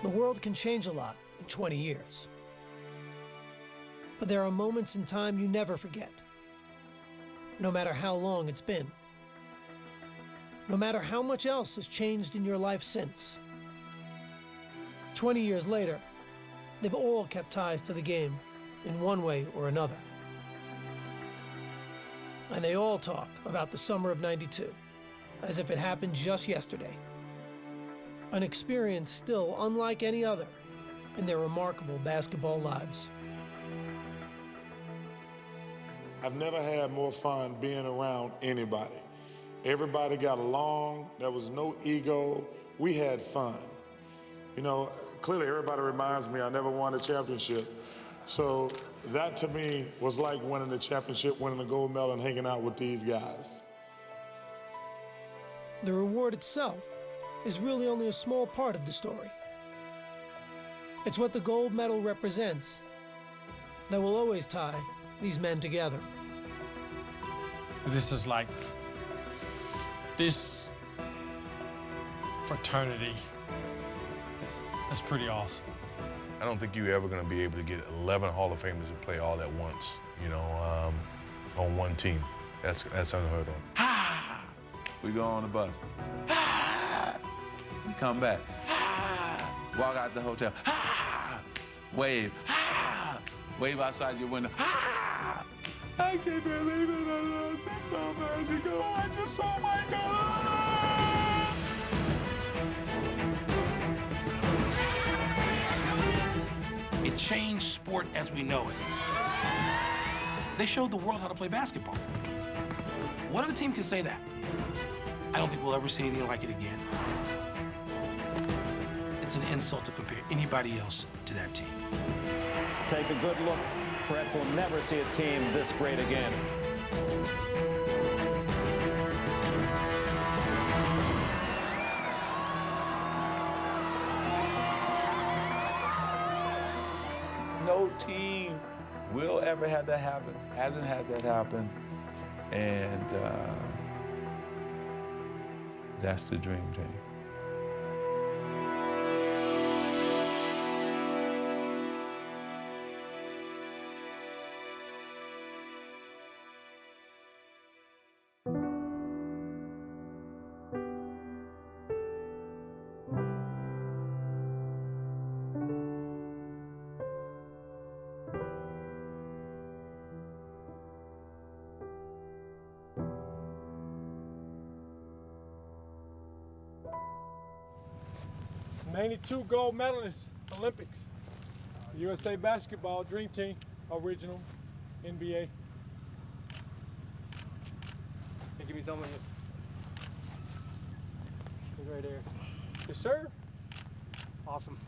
The world can change a lot in 20 years. But there are moments in time you never forget, no matter how long it's been. No matter how much else has changed in your life since. 20 years later, they've all kept ties to the game in one way or another. And they all talk about the summer of '92 as if it happened just yesterday. An experience still unlike any other in their remarkable basketball lives. I've never had more fun being around anybody. Everybody got along, there was no ego, we had fun. You know, clearly everybody reminds me I never won a championship. So that to me was like winning the championship, winning the gold medal and hanging out with these guys. The reward itself is really only a small part of the story. It's what the gold medal represents that will always tie these men together. This is like, this fraternity, that's pretty awesome. I don't think you're ever going to be able to get 11 Hall of Famers to play all at once, you know, on one team. That's unheard of. Ha! We go on the bus. Ha! We come back. Ha! Walk out the hotel. Ha! Wave. Ha! Wave outside your window. Ha! I can't believe it. I lost it so magical. I just saw my God. It changed sport as we know it. They showed the world how to play basketball. What other team can say that? I don't think we'll ever see anything like it again. It's an insult to compare anybody else to that team. Take a good look. Brett will never see a team this great again. No team will ever have that happen, hasn't had that happen, and that's the Dream Team. '92 gold medalists, Olympics. USA basketball, Dream Team, original, NBA. Hey, give me some of it. Right there. Yes, sir. Awesome.